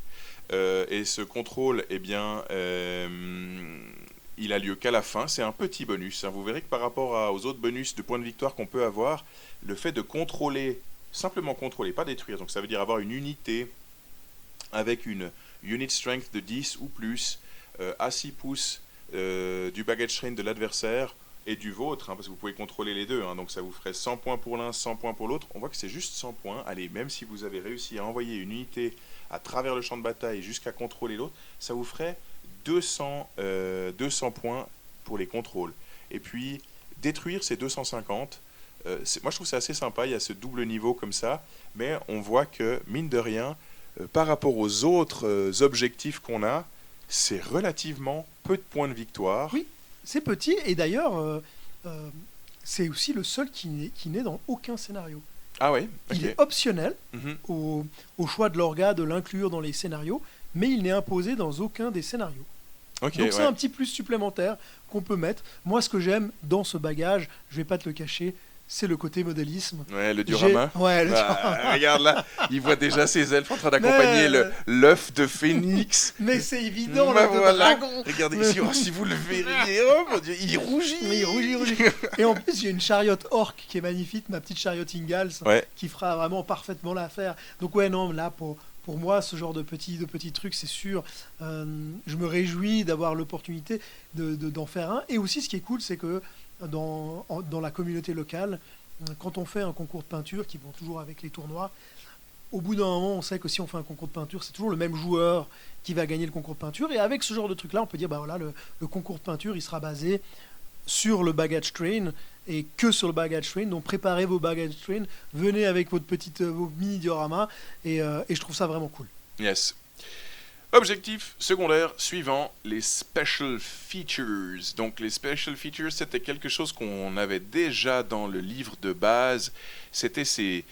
et ce contrôle, eh bien... il a lieu qu'à la fin, c'est un petit bonus. Vous verrez que par rapport aux autres bonus de points de victoire qu'on peut avoir, le fait de contrôler, simplement contrôler, pas détruire, donc ça veut dire avoir une unité avec une unit strength de 10 ou plus, à 6 pouces du baggage train de l'adversaire et du vôtre, parce que vous pouvez contrôler les deux, donc ça vous ferait 100 points pour l'un, 100 points pour l'autre. On voit que c'est juste 100 points. Allez, même si vous avez réussi à envoyer une unité à travers le champ de bataille jusqu'à contrôler l'autre, ça vous ferait 200 points pour les contrôles. Et puis, détruire, c'est 250. Moi, je trouve ça assez sympa, il y a ce double niveau comme ça, mais on voit que, mine de rien, par rapport aux autres objectifs qu'on a, c'est relativement peu de points de victoire. Oui, c'est petit, et d'ailleurs, c'est aussi le seul qui n'est dans aucun scénario. Ah oui, ok. Il est optionnel Mhm. au choix de l'orga de l'inclure dans les scénarios, mais il n'est imposé dans aucun des scénarios. Ok, Donc c'est ouais. un petit plus supplémentaire qu'on peut mettre. Moi, ce que j'aime dans ce bagage, je vais pas te le cacher, c'est le côté modélisme. Ouais, le diorama. Ouais, le Ah, diorama. regarde là, il voit déjà ses elfes en train d'accompagner Mais- l'œuf de phénix. Mais c'est évident, Bah le voilà. dragon. Regardez ici, si vous le verriez, oh mon Dieu, il rougit. Mais il rougit. Et en plus, j'ai une chariote orque qui est magnifique, ma petite chariote Ingalls, Ouais. qui fera vraiment parfaitement l'affaire. Donc ouais, non, là, pour moi, ce genre de petits trucs, c'est sûr. Je me réjouis d'avoir l'opportunité d'en faire un. Et aussi, ce qui est cool, c'est que dans la communauté locale, quand on fait un concours de peinture, qui vont toujours avec les tournois, au bout d'un moment, on sait que si on fait un concours de peinture, c'est toujours le même joueur qui va gagner le concours de peinture. Et avec ce genre de truc-là, on peut dire, bah voilà, le concours de peinture, il sera basé sur le baggage train et que sur le baggage train. Donc préparez vos baggage train, venez avec vos mini dioramas et je trouve ça vraiment cool. Yes. Objectif secondaire suivant, les special features. Donc les special features, c'était quelque chose qu'on avait déjà dans le livre de base. C'était ces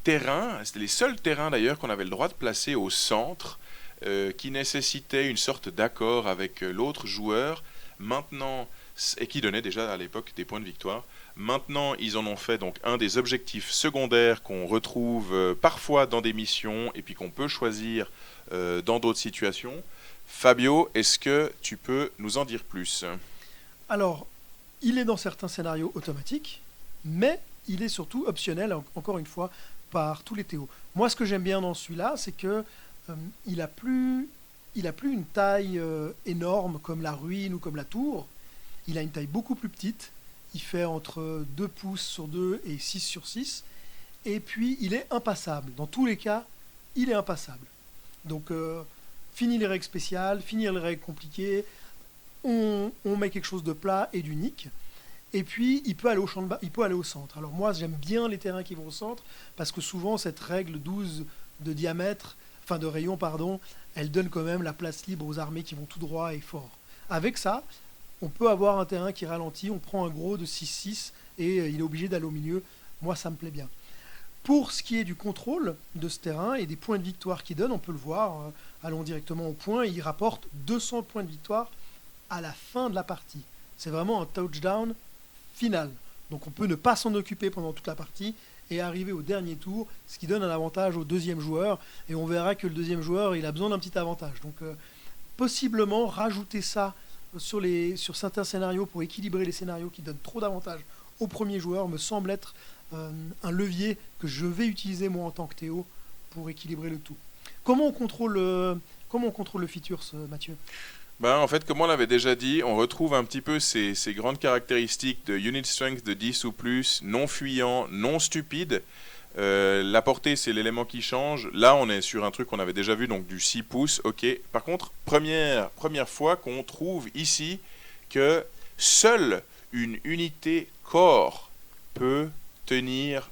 terrains, c'était les seuls terrains d'ailleurs qu'on avait le droit de placer au centre, qui nécessitaient une sorte d'accord avec l'autre joueur. Maintenant, et qui donnait déjà à l'époque des points de victoire. Maintenant, ils en ont fait donc un des objectifs secondaires qu'on retrouve parfois dans des missions et puis qu'on peut choisir dans d'autres situations. Fabio, est-ce que tu peux nous en dire plus ? Alors, il est dans certains scénarios automatiques, mais il est surtout optionnel, encore une fois, par tous les Théos. Moi, ce que j'aime bien dans celui-là, c'est que il a plus une taille énorme comme la ruine ou comme la tour. Il a une taille beaucoup plus petite. Il fait entre 2 pouces sur 2 et 6 sur 6. Et puis, il est impassable. Dans tous les cas, il est impassable. Donc, fini les règles spéciales, fini les règles compliquées. On met quelque chose de plat et d'unique. Et puis, il peut aller il peut aller au centre. Alors moi, j'aime bien les terrains qui vont au centre, parce que souvent, cette règle 12 de diamètre, enfin de rayon, pardon, elle donne quand même la place libre aux armées qui vont tout droit et fort. Avec ça, on peut avoir un terrain qui ralentit, on prend un gros de 6-6 et il est obligé d'aller au milieu. Moi, ça me plaît bien. Pour ce qui est du contrôle de ce terrain et des points de victoire qu'il donne, on peut le voir, allons directement au point, il rapporte 200 points de victoire à la fin de la partie. C'est vraiment un touchdown final. Donc on peut ne pas s'en occuper pendant toute la partie et arriver au dernier tour, ce qui donne un avantage au deuxième joueur. Et on verra que le deuxième joueur, il a besoin d'un petit avantage. Donc possiblement rajouter ça sur certains scénarios pour équilibrer les scénarios qui donnent trop d'avantages au premier joueur me semble être un levier que je vais utiliser moi en tant que Théo pour équilibrer le tout. Comment on contrôle le feature, Mathieu ? En fait, comme on l'avait déjà dit, on retrouve un petit peu ces grandes caractéristiques de unit strength de 10 ou plus, non fuyant, non stupide. La portée, c'est l'élément qui change. Là, on est sur un truc qu'on avait déjà vu, donc du 6 pouces. Ok. Par contre, première fois qu'on trouve ici que seule une unité corps peut tenir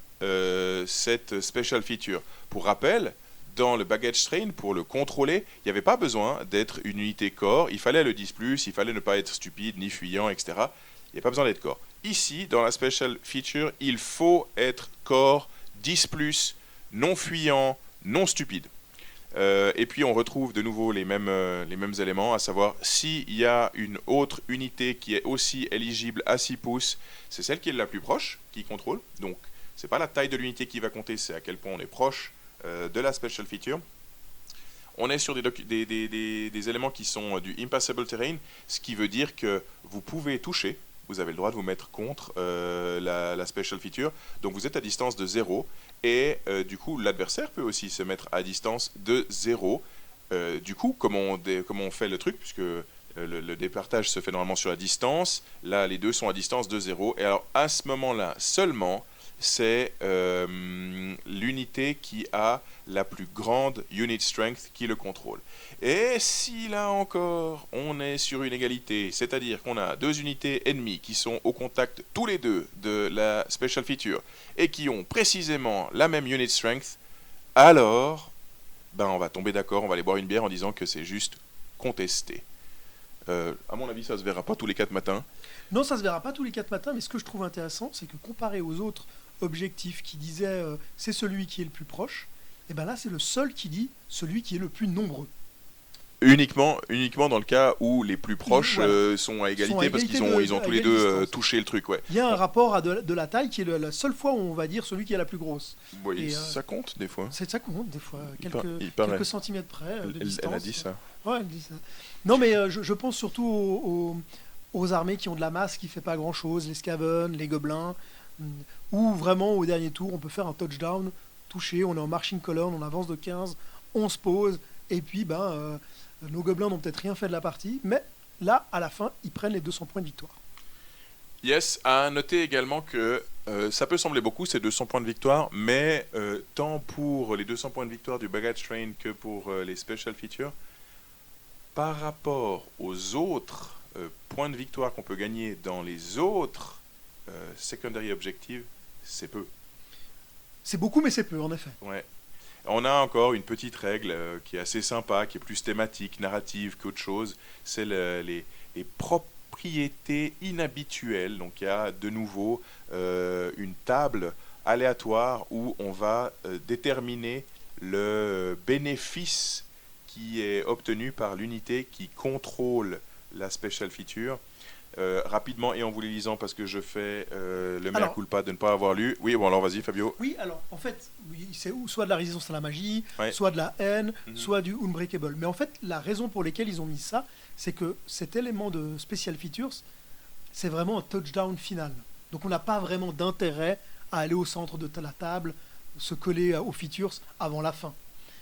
cette special feature. Pour rappel, dans le baggage train, pour le contrôler, il n'y avait pas besoin d'être une unité corps. Il fallait le 10+, il fallait ne pas être stupide, ni fuyant, etc. Il n'y a pas besoin d'être corps. Ici, dans la special feature, il faut être corps 10+, non fuyant, non stupide. Et puis on retrouve de nouveau les mêmes éléments, à savoir s'il y a une autre unité qui est aussi éligible à 6 pouces, c'est celle qui est la plus proche qui contrôle. Donc c'est pas la taille de l'unité qui va compter, c'est à quel point on est proche de la special feature. On est sur des éléments qui sont du impassable terrain, ce qui veut dire que vous pouvez toucher. Vous avez le droit de vous mettre contre la special feature. Donc vous êtes à distance de 0. Et du coup, l'adversaire peut aussi se mettre à distance de 0 Du coup, comment on fait le truc, puisque le départage se fait normalement sur la distance, là les deux sont à distance de 0, et alors à ce moment-là seulement, c'est l'unité qui a la plus grande unit strength qui le contrôle. Et si là encore on est sur une égalité, c'est-à-dire qu'on a deux unités ennemies qui sont au contact tous les deux de la special feature et qui ont précisément la même unit strength, alors on va tomber d'accord, on va aller boire une bière en disant que c'est juste contesté. À mon avis, ça se verra pas tous les 4 matins. Non, ça se verra pas tous les 4 matins, mais ce que je trouve intéressant, c'est que comparé aux autres objectifs qui disaient c'est celui qui est le plus proche, et ben là c'est le seul qui dit celui qui est le plus nombreux. Uniquement dans le cas où les plus proches Voilà. sont à égalité, Sont à parce égalité qu'ils ont à tous les égale deux distance. touché le truc, ouais. Il y a un Bon, rapport à de la taille qui est la seule fois où on va dire celui qui est la plus grosse. oui, Et, ça compte des fois. ça compte des fois, Il paraît. quelques centimètres près de distance. Elle a dit ça. Ouais, elle dit ça. Non, mais je pense surtout aux armées qui ont de la masse qui fait pas grand chose, les Skaven, les gobelins, où vraiment au dernier tour on peut faire un touchdown, toucher, on est en marching column, on avance de 15, on se pose, et puis nos gobelins n'ont peut-être rien fait de la partie, mais là à la fin ils prennent les 200 points de victoire. Yes, à noter également que ça peut sembler beaucoup, ces 200 points de victoire, mais tant pour les 200 points de victoire du baggage train que pour les special features, par rapport aux autres points de victoire qu'on peut gagner dans les autres secondary objectives, c'est peu. C'est beaucoup mais c'est peu en effet. Ouais. On a encore une petite règle qui est assez sympa, qui est plus thématique, narrative qu'autre chose, c'est les propriétés inhabituelles. Donc il y a de nouveau une table aléatoire où on va déterminer le bénéfice qui est obtenu par l'unité qui contrôle la special feature. Rapidement et en vous les lisant parce que je fais le mea culpa de ne pas avoir lu. Oui, bon alors vas-y Fabio. Oui, alors en fait, oui, c'est soit de la résistance à la magie, Ouais. soit de la haine, soit du unbreakable. Mais en fait, la raison pour laquelle ils ont mis ça, c'est que cet élément de special features, c'est vraiment un touchdown final. Donc on n'a pas vraiment d'intérêt à aller au centre de la table, se coller aux features avant la fin.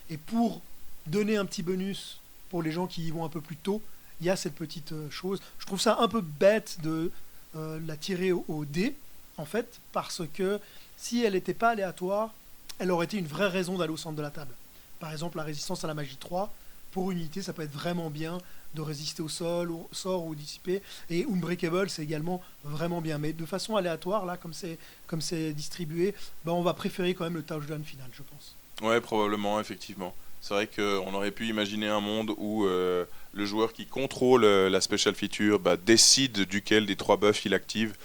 Et pour donner un petit bonus pour les gens qui y vont un peu plus tôt, il y a cette petite chose. Je trouve ça un peu bête de la tirer au dé, en fait, parce que si elle n'était pas aléatoire, elle aurait été une vraie raison d'aller au centre de la table. Par exemple, la résistance à la magie 3, pour une unité, ça peut être vraiment bien de résister au sol, au sort ou au dissipé. Et Unbreakable, c'est également vraiment bien. Mais de façon aléatoire, là, comme c'est distribué, on va préférer quand même le touchdown final, je pense. Ouais, probablement, effectivement. C'est vrai qu'on aurait pu imaginer un monde où le joueur qui contrôle la special feature décide duquel des 3 buffs il active.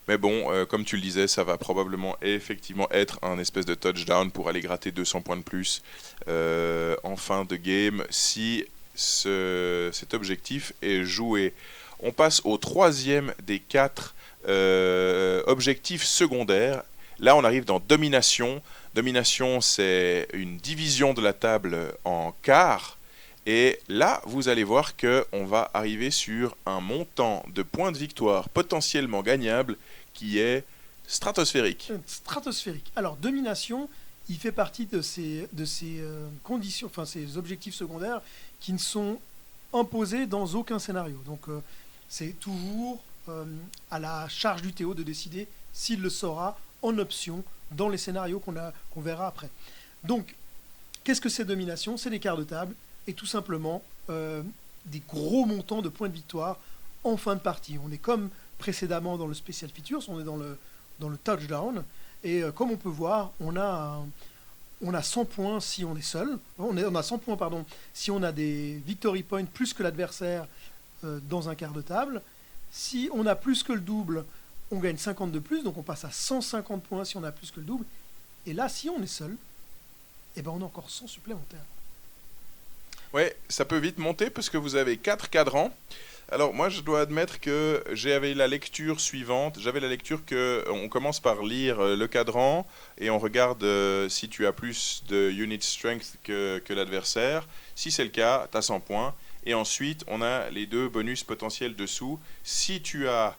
Mais bon, comme tu le disais, ça va probablement effectivement être un espèce de touchdown pour aller gratter 200 points de plus en fin de game si cet objectif est joué. On passe au 3e des 4 objectifs secondaires. Là, on arrive dans domination. Domination, c'est une division de la table en quarts. Et là, vous allez voir qu'on va arriver sur un montant de points de victoire potentiellement gagnable qui est stratosphérique. Stratosphérique. Alors, domination, il fait partie de ces conditions, enfin ces objectifs secondaires qui ne sont imposés dans aucun scénario. Donc, c'est toujours à la charge du Théo de décider s'il le saura en option dans les scénarios qu'on verra après. Donc, qu'est-ce que c'est domination? C'est des quarts de table et tout simplement des gros montants de points de victoire en fin de partie. On est comme précédemment dans le Special Features, on est dans le touchdown, et comme on peut voir, on a 100 points si on est seul, on a 100 points pardon, si on a des victory points plus que l'adversaire dans un quart de table. Si on a plus que le double, on gagne 50 de plus, donc on passe à 150 points si on a plus que le double. Et là, si on est seul, on a encore 100 supplémentaires. Ouais, ça peut vite monter parce que vous avez 4 cadrans. Alors moi je dois admettre que j'avais la lecture suivante. J'avais la lecture que on commence par lire le cadran et on regarde si tu as plus de unit strength que l'adversaire. Si c'est le cas, tu as 100 points. Et ensuite on a les 2 bonus potentiels dessous. Si tu as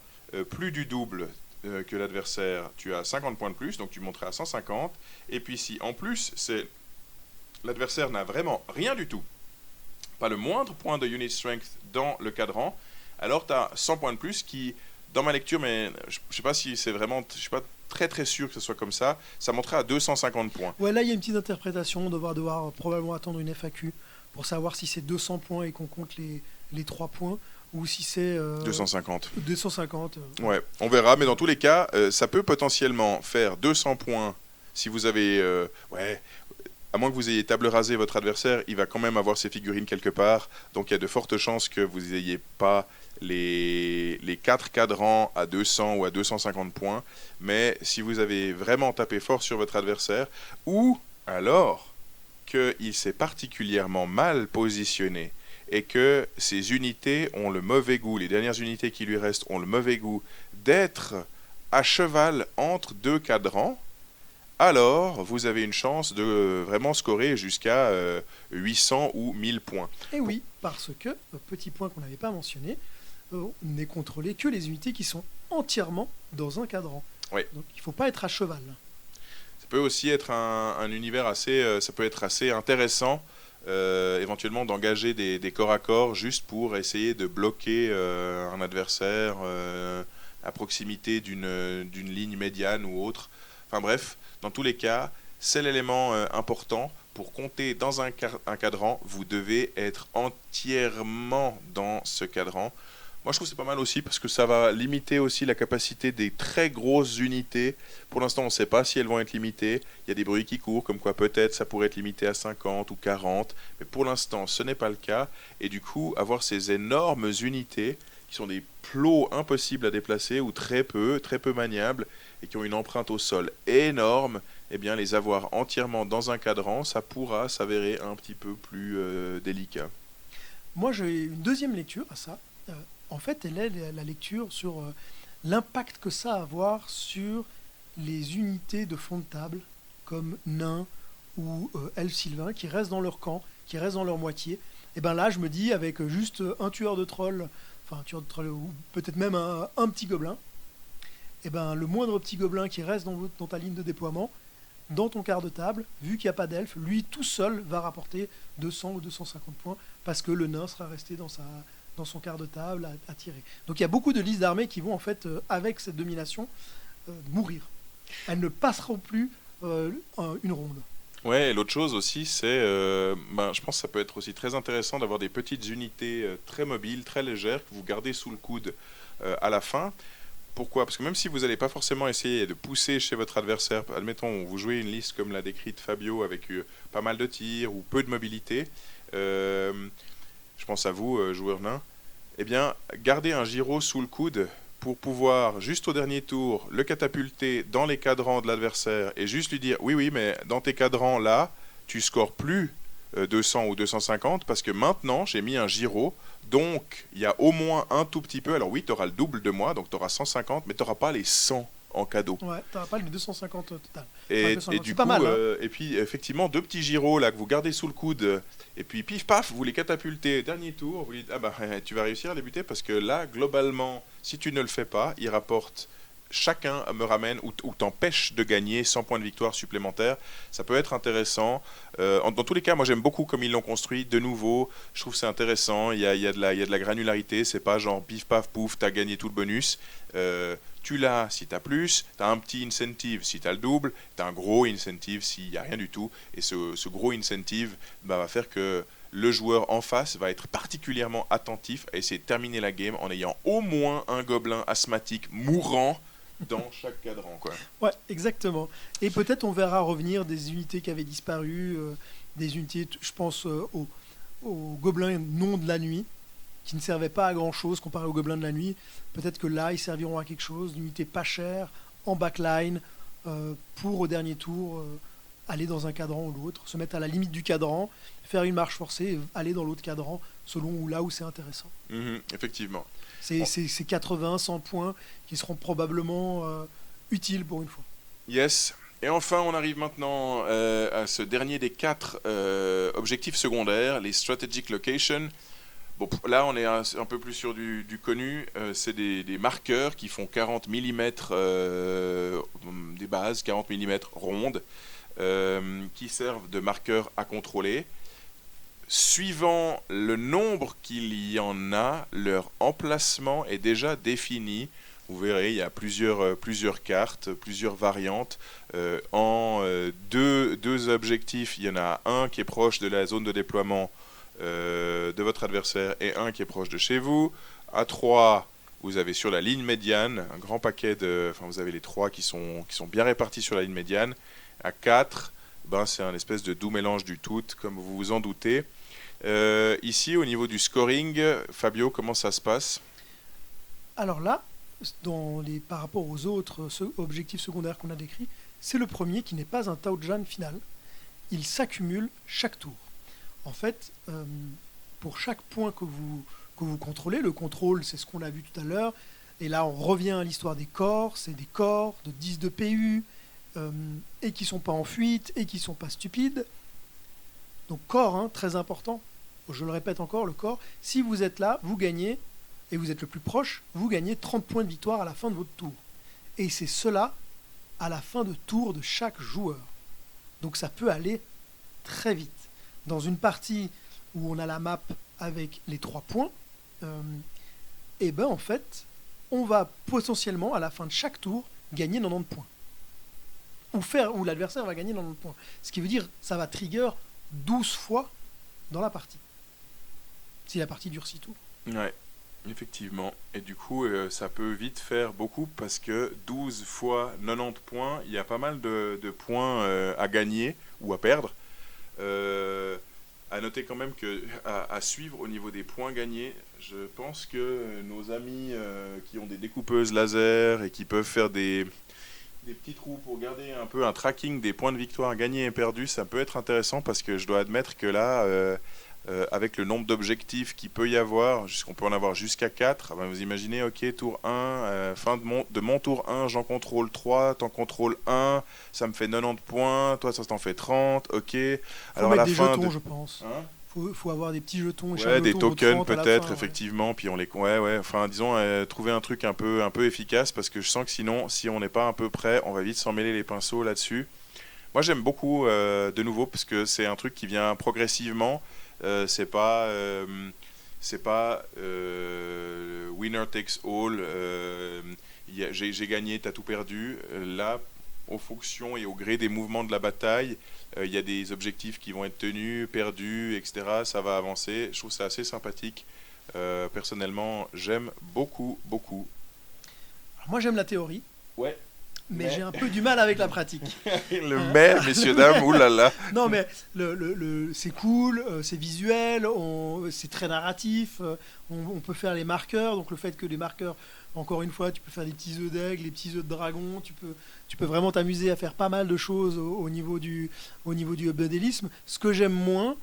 plus du double que l'adversaire, tu as 50 points de plus, donc tu monterais à 150. Et puis si en plus l'adversaire n'a vraiment rien du tout, pas le moindre point de unit strength dans le cadran, alors tu as 100 points de plus qui, dans ma lecture, mais je ne sais pas si c'est vraiment, je suis pas très très sûr que ce soit comme ça monterait à 250 points. Ouais, là, il y a une petite interprétation. On va devoir probablement attendre une FAQ pour savoir si c'est 200 points et qu'on compte les 3 points ou si c'est 250. 250. Ouais, on verra, mais dans tous les cas, ça peut potentiellement faire 200 points si vous avez... à moins que vous ayez table rasée votre adversaire, il va quand même avoir ses figurines quelque part, donc il y a de fortes chances que vous n'ayez pas les 4 cadrans à 200 ou à 250 points, mais si vous avez vraiment tapé fort sur votre adversaire, ou alors qu'il s'est particulièrement mal positionné, et que ces unités ont le mauvais goût, les dernières unités qui lui restent ont le mauvais goût d'être à cheval entre 2 cadrans, alors vous avez une chance de vraiment scorer jusqu'à 800 ou 1000 points. Et oui, parce que, petit point qu'on n'avait pas mentionné, on n'est contrôlé que les unités qui sont entièrement dans un cadran. Oui. Donc il ne faut pas être à cheval. Ça peut aussi être un univers assez, ça peut être assez intéressant, éventuellement d'engager des corps à corps juste pour essayer de bloquer un adversaire à proximité d'une ligne médiane ou autre. Enfin bref, dans tous les cas, c'est l'élément important. Pour compter dans un cadran, vous devez être entièrement dans ce cadran. Moi, je trouve que c'est pas mal aussi parce que ça va limiter aussi la capacité des très grosses unités. Pour l'instant, on ne sait pas si elles vont être limitées. Il y a des bruits qui courent, comme quoi peut-être ça pourrait être limité à 50 ou 40. Mais pour l'instant, ce n'est pas le cas. Et du coup, avoir ces énormes unités qui sont des plots impossibles à déplacer ou très peu maniables et qui ont une empreinte au sol énorme, eh bien, les avoir entièrement dans un cadran, ça pourra s'avérer un petit peu plus délicat. Moi, j'ai une deuxième lecture à ça. En fait, elle est la lecture sur l'impact que ça a à avoir sur les unités de fond de table, comme nains ou elfes sylvains, qui restent dans leur camp, qui restent dans leur moitié. Et bien là, je me dis, avec juste un tueur de troll, ou peut-être même un petit gobelin, et ben le moindre petit gobelin qui reste dans ta ligne de déploiement, dans ton quart de table, vu qu'il n'y a pas d'elfe, lui tout seul va rapporter 200 ou 250 points, parce que le nain sera resté dans son quart de table à tirer. Donc il y a beaucoup de listes d'armées qui vont en fait, avec cette domination, mourir. Elles ne passeront plus une ronde. Ouais, et l'autre chose aussi, c'est, je pense que ça peut être aussi très intéressant d'avoir des petites unités très mobiles, très légères, que vous gardez sous le coude à la fin. Pourquoi? Parce que même si vous n'allez pas forcément essayer de pousser chez votre adversaire, admettons, vous jouez une liste comme l'a décrite Fabio, avec pas mal de tirs ou peu de mobilité, je pense à vous, joueur nain, eh bien, gardez un gyro sous le coude pour pouvoir, juste au dernier tour, le catapulter dans les cadrans de l'adversaire et juste lui dire, oui, mais dans tes cadrans là, tu scores plus 200 ou 250 parce que maintenant, j'ai mis un gyro, donc il y a au moins un tout petit peu, alors oui, tu auras le double de moi, donc tu auras 150, mais tu n'auras pas les 100 en cadeau. Ouais, tu n'auras pas les 250 total. Et, 250, et du c'est coup, pas mal, hein. et puis effectivement, 2 petits gyros là que vous gardez sous le coude, et puis pif paf, vous les catapultez, dernier tour, vous dites, ah bah tu vas réussir à les buter parce que là, globalement, si tu ne le fais pas, ils rapportent, chacun me ramène ou t'empêche de gagner 100 points de victoire supplémentaires. Ça peut être intéressant. Dans tous les cas, moi j'aime beaucoup comme ils l'ont construit. De nouveau, je trouve que c'est intéressant. Il y a de la granularité. C'est pas genre pif paf pouf, t'as gagné tout le bonus. Tu l'as si t'as plus, t'as un petit incentive si t'as le double, t'as un gros incentive s'il n'y a rien du tout. Et ce gros incentive va faire que le joueur en face va être particulièrement attentif à essayer de terminer la game en ayant au moins un gobelin asthmatique mourant dans chaque cadran, quoi. Ouais, exactement. Et peut-être on verra revenir des unités qui avaient disparu, des unités, je pense aux gobelins non de la nuit, qui ne servaient pas à grand chose comparé aux gobelins de la nuit. Peut-être que là, ils serviront à quelque chose, une unité pas chère, en backline, pour au dernier tour aller dans un cadran ou l'autre, se mettre à la limite du cadran, faire une marche forcée et aller dans l'autre cadran, selon là où c'est intéressant. Effectivement. C'est 80, 100 points qui seront probablement utiles pour une fois. Yes. Et enfin, on arrive maintenant à ce dernier des 4 objectifs secondaires, les strategic locations. Bon, là, on est un peu plus sur du connu. C'est des marqueurs qui font 40 mm des bases, 40 mm rondes, qui servent de marqueurs à contrôler. suivant le nombre qu'il y en a, leur emplacement est déjà défini. Vous verrez, il y a plusieurs cartes, plusieurs variantes. Deux objectifs, il y en a un qui est proche de la zone de déploiement de votre adversaire et un qui est proche de chez vous. À 3, vous avez sur la ligne médiane un grand paquet enfin, vous avez les 3 qui sont bien répartis sur la ligne médiane. À 4, c'est un espèce de doux mélange du tout, comme vous vous en doutez. Ici, au niveau du scoring, Fabio, comment ça se passe? Alors là, par rapport aux autres objectifs secondaires qu'on a décrits, c'est le premier qui n'est pas un Taojan final. Il s'accumule chaque tour. En fait, pour chaque point que vous contrôlez, le contrôle, c'est ce qu'on a vu tout à l'heure, et là on revient à l'histoire des corps, c'est des corps de 10 de PU, et qui ne sont pas en fuite, et qui ne sont pas stupides. Donc corps, très important, je le répète encore, le corps, si vous êtes là, vous gagnez, et vous êtes le plus proche, vous gagnez 30 points de victoire à la fin de votre tour. Et c'est cela à la fin de tour de chaque joueur. Donc ça peut aller très vite. Dans une partie où on a la map avec les 3 points, en fait, on va potentiellement, à la fin de chaque tour, gagner 90 points. Ou l'adversaire va gagner 90 points. Ce qui veut dire ça va trigger 12 fois dans la partie. Si la partie dure 6 tours. Ouais. Effectivement, et du coup ça peut vite faire beaucoup parce que 12 fois 90 points, il y a pas mal de points à gagner ou à perdre. À noter quand même que à suivre au niveau des points gagnés, je pense que nos amis qui ont des découpeuses laser et qui peuvent faire des petits trous pour garder un peu un tracking des points de victoire gagnés et perdus, ça peut être intéressant parce que je dois admettre que là... avec le nombre d'objectifs qu'il peut y avoir, on peut en avoir jusqu'à 4, vous imaginez, ok, tour 1, fin de mon tour 1, j'en contrôle 3, t'en contrôles 1, ça me fait 90 points, toi ça t'en fait 30, ok. Faut alors mettre à la des fin jetons, je pense. Faut avoir des petits jetons. Ouais, des tokens peut-être, fin, effectivement, puis on les... Ouais, enfin, disons, trouver un truc un peu efficace, parce que je sens que sinon, si on n'est pas un peu prêt, on va vite s'en mêler les pinceaux là-dessus. Moi j'aime beaucoup, de nouveau, parce que c'est un truc qui vient progressivement. C'est pas winner takes all. J'ai gagné, t'as tout perdu. Là, aux fonctions et au gré des mouvements de la bataille, il y a des objectifs qui vont être tenus, perdus, etc. Ça va avancer. Je trouve ça assez sympathique. Personnellement, j'aime beaucoup. Alors moi, j'aime la théorie. Ouais. Mais j'ai un peu du mal avec la pratique. Messieurs, dames, oulala. Non, mais c'est cool, c'est visuel, c'est très narratif, on peut faire les marqueurs, donc le fait que les marqueurs, encore une fois, tu peux faire des petits œufs d'aigle, des petits œufs de dragon, tu peux vraiment t'amuser à faire pas mal de choses au niveau du updélisme. Ce que j'aime moins,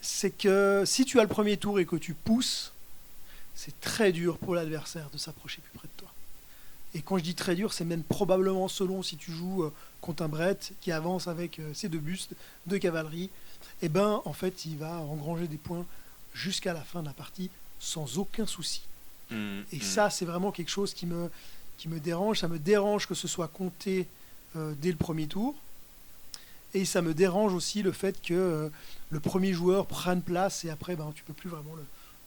c'est que si tu as le premier tour et que tu pousses, c'est très dur pour l'adversaire de s'approcher plus près de toi. Et quand je dis très dur, c'est même probablement selon si tu joues contre un Brett qui avance avec ses 2 bustes de cavalerie, en fait, il va engranger des points jusqu'à la fin de la partie sans aucun souci. Ça, c'est vraiment quelque chose qui me dérange. Ça me dérange que ce soit compté dès le premier tour. Et ça me dérange aussi le fait que le premier joueur prenne place et après, tu peux plus vraiment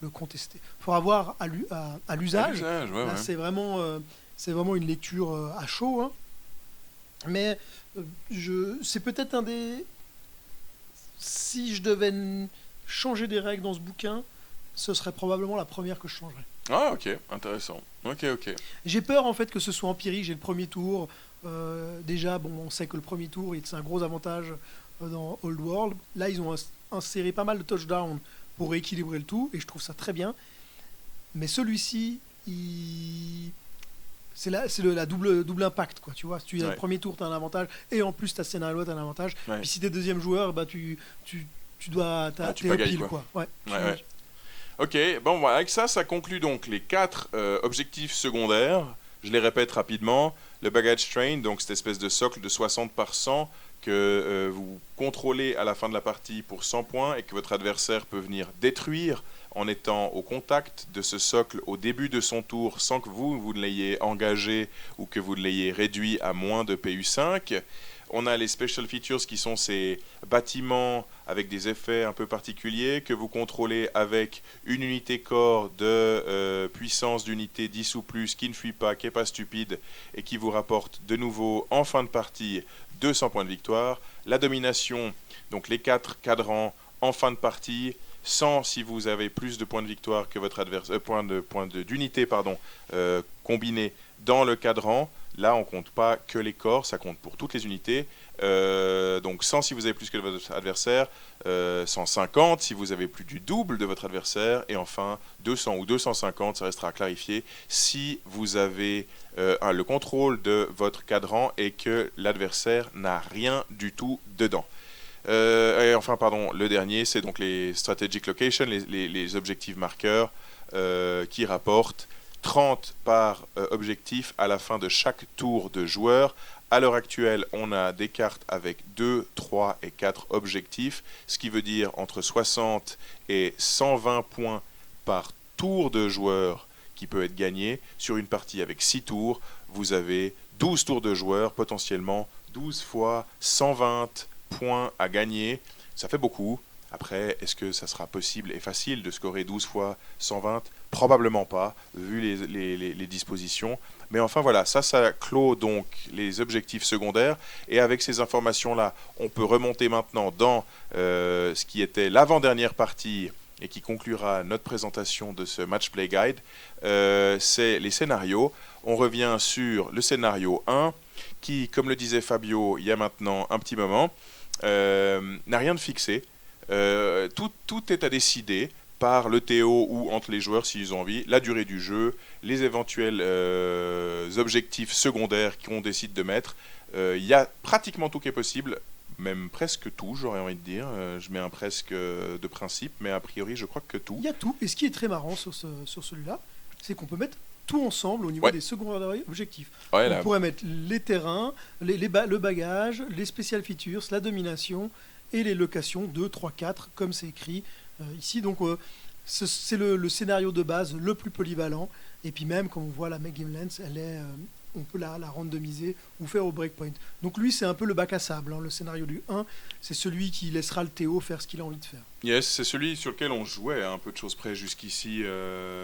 le contester. Il faut avoir à l'usage. Ouais. C'est vraiment une lecture à chaud. Mais c'est peut-être un des... Si je devais changer des règles dans ce bouquin, ce serait probablement la première que je changerais. Ah, ok, intéressant. Ok. J'ai peur en fait que ce soit empirique. J'ai le premier tour. Déjà, on sait que le premier tour, c'est un gros avantage dans Old World. Là, ils ont inséré pas mal de touchdowns pour rééquilibrer le tout, et je trouve ça très bien. Mais celui-ci, c'est la double impact, quoi. Tu vois, si tu as le premier tour, tu as un avantage, et en plus, ta scénario, tu as un avantage. Ouais. Puis si tu es deuxième joueur, tu dois... t'es au pile, quoi. Ouais. Ok, avec ça conclut donc les 4 objectifs secondaires. Je les répète rapidement. Le baggage train, donc cette espèce de socle de 60 par 100 que vous contrôlez à la fin de la partie pour 100 points et que votre adversaire peut venir détruire en étant au contact de ce socle au début de son tour sans que vous ne l'ayez engagé ou que vous ne l'ayez réduit à moins de PU5. On a les special features qui sont ces bâtiments avec des effets un peu particuliers que vous contrôlez avec une unité corps de puissance d'unité 10 ou plus qui ne fuit pas, qui n'est pas stupide et qui vous rapporte de nouveau en fin de partie 200 points de victoire. La domination, donc les 4 cadrans en fin de partie, 100 si vous avez plus de points de victoire que votre adversaire, d'unité combinés dans le cadran. Là, on ne compte pas que les corps, ça compte pour toutes les unités. Donc 100 si vous avez plus que votre adversaire, 150 si vous avez plus du double de votre adversaire, et enfin 200 ou 250, ça restera à clarifier, si vous avez le contrôle de votre cadran et que l'adversaire n'a rien du tout dedans. Et enfin, le dernier, c'est donc les strategic locations, les objectifs marqueurs qui rapportent 30 par objectif à la fin de chaque tour de joueur. À l'heure actuelle, on a des cartes avec 2, 3 et 4 objectifs, ce qui veut dire entre 60 et 120 points par tour de joueur qui peut être gagné. Sur une partie avec 6 tours, vous avez 12 tours de joueur, potentiellement 12 fois 120 points à gagner. Ça fait beaucoup. Après, est-ce que ça sera possible et facile de scorer 12 fois 120 ? Probablement pas, vu les dispositions. Mais enfin voilà, ça clôt donc les objectifs secondaires. Et avec ces informations-là, on peut remonter maintenant dans ce qui était l'avant-dernière partie et qui conclura notre présentation de ce Match Play Guide. C'est les scénarios. On revient sur le scénario 1, qui, comme le disait Fabio il y a maintenant un petit moment, n'a rien de fixé. Tout est à décider par le Théo ou entre les joueurs s'ils ont envie, la durée du jeu, les éventuels objectifs secondaires qu'on décide de mettre. Il y a pratiquement tout qui est possible, même presque tout, j'aurais envie de dire. Je mets un presque de principe, mais a priori je crois que tout. Il y a tout, et ce qui est très marrant sur celui-là, c'est qu'on peut mettre tout ensemble au niveau des secondaires objectifs. On pourrait mettre les terrains, le bagage, les special features, la domination et les locations 2, 3, 4, comme c'est écrit ici. Donc c'est le scénario de base le plus polyvalent. Et puis même, comme on voit la Game Lens, on peut la randomiser ou faire au breakpoint. Donc lui, c'est un peu le bac à sable. Le scénario du 1, c'est celui qui laissera le Théo faire ce qu'il a envie de faire. Yes, c'est celui sur lequel on jouait à un peu de choses près jusqu'ici.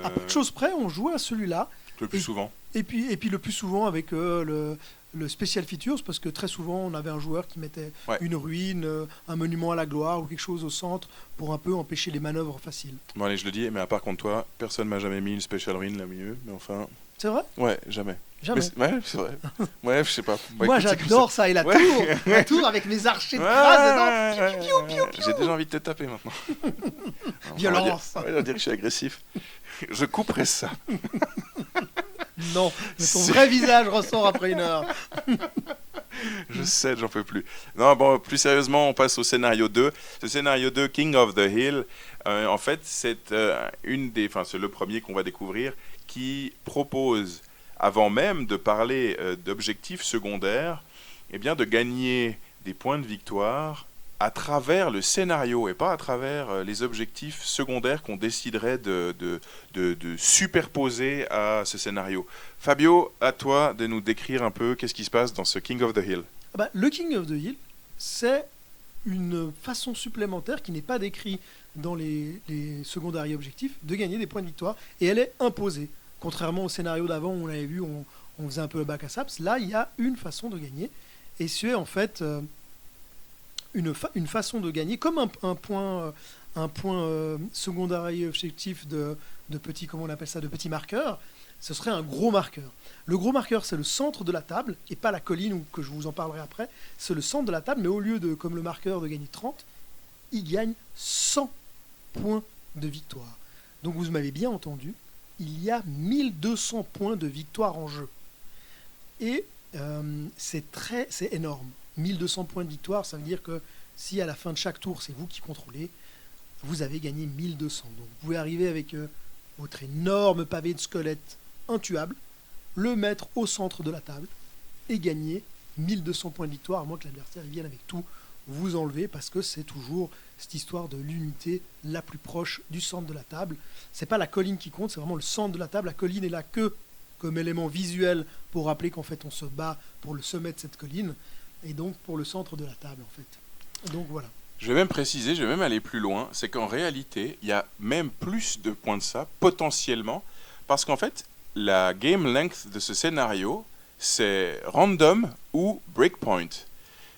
À peu de choses près, on jouait à celui-là. Le plus souvent. Et puis le plus souvent avec le special features, parce que très souvent on avait un joueur qui mettait une ruine, un monument à la gloire ou quelque chose au centre pour un peu empêcher les manœuvres faciles. Bon allez, je le dis, mais à part contre toi, personne m'a jamais mis une special ruine là au milieu, mais enfin... C'est vrai ? Ouais, jamais. Jamais. Ouais, c'est vrai. Ouais, je sais pas. Moi j'adore ça, et la tour, la tour avec mes archers de trace dedans. J'ai déjà envie de te taper maintenant. Violence. On va dire que je suis agressif. Je couperai ça. Non, mais ton vrai visage ressort après une heure. Je sais, j'en peux plus. Non, bon, plus sérieusement, on passe au scénario 2. Ce scénario 2, King of the Hill, en fait, c'est c'est le premier qu'on va découvrir, qui propose, avant même de parler d'objectifs secondaires, eh bien, de gagner des points de victoire à travers le scénario et pas à travers les objectifs secondaires qu'on déciderait de superposer à ce scénario. Fabio, à toi de nous décrire un peu qu'est-ce qui se passe dans ce King of the Hill. Le King of the Hill, c'est une façon supplémentaire qui n'est pas décrite dans les secondaires et objectifs de gagner des points de victoire, et elle est imposée. Contrairement au scénario d'avant où on l'avait vu, on faisait un peu le bac à saps, là il y a une façon de gagner, et c'est en fait... une façon de gagner, comme un point secondaire et objectif de petits, comment on appelle ça, de petits marqueurs, ce serait un gros marqueur. Le gros marqueur, c'est le centre de la table, et pas la colline, ou que je vous en parlerai après, c'est le centre de la table, mais au lieu de, comme le marqueur, de gagner 30, il gagne 100 points de victoire. Donc vous m'avez bien entendu, il y a 1200 points de victoire en jeu. Et c'est énorme. 1200 points de victoire, ça veut dire que si à la fin de chaque tour, c'est vous qui contrôlez, vous avez gagné 1200. Donc vous pouvez arriver avec votre énorme pavé de squelette intuable, le mettre au centre de la table et gagner 1200 points de victoire, à moins que l'adversaire vienne avec tout vous enlever, parce que c'est toujours cette histoire de l'unité la plus proche du centre de la table. C'est pas la colline qui compte, c'est vraiment le centre de la table. La colline est là que comme élément visuel pour rappeler qu'en fait on se bat pour le sommet de cette colline. et donc pour le centre de la table en fait. Donc voilà. Je vais même préciser, je vais même aller plus loin, c'est qu'en réalité, il y a même plus de points de ça, potentiellement, parce qu'en fait, la game length de ce scénario, c'est random ou breakpoint.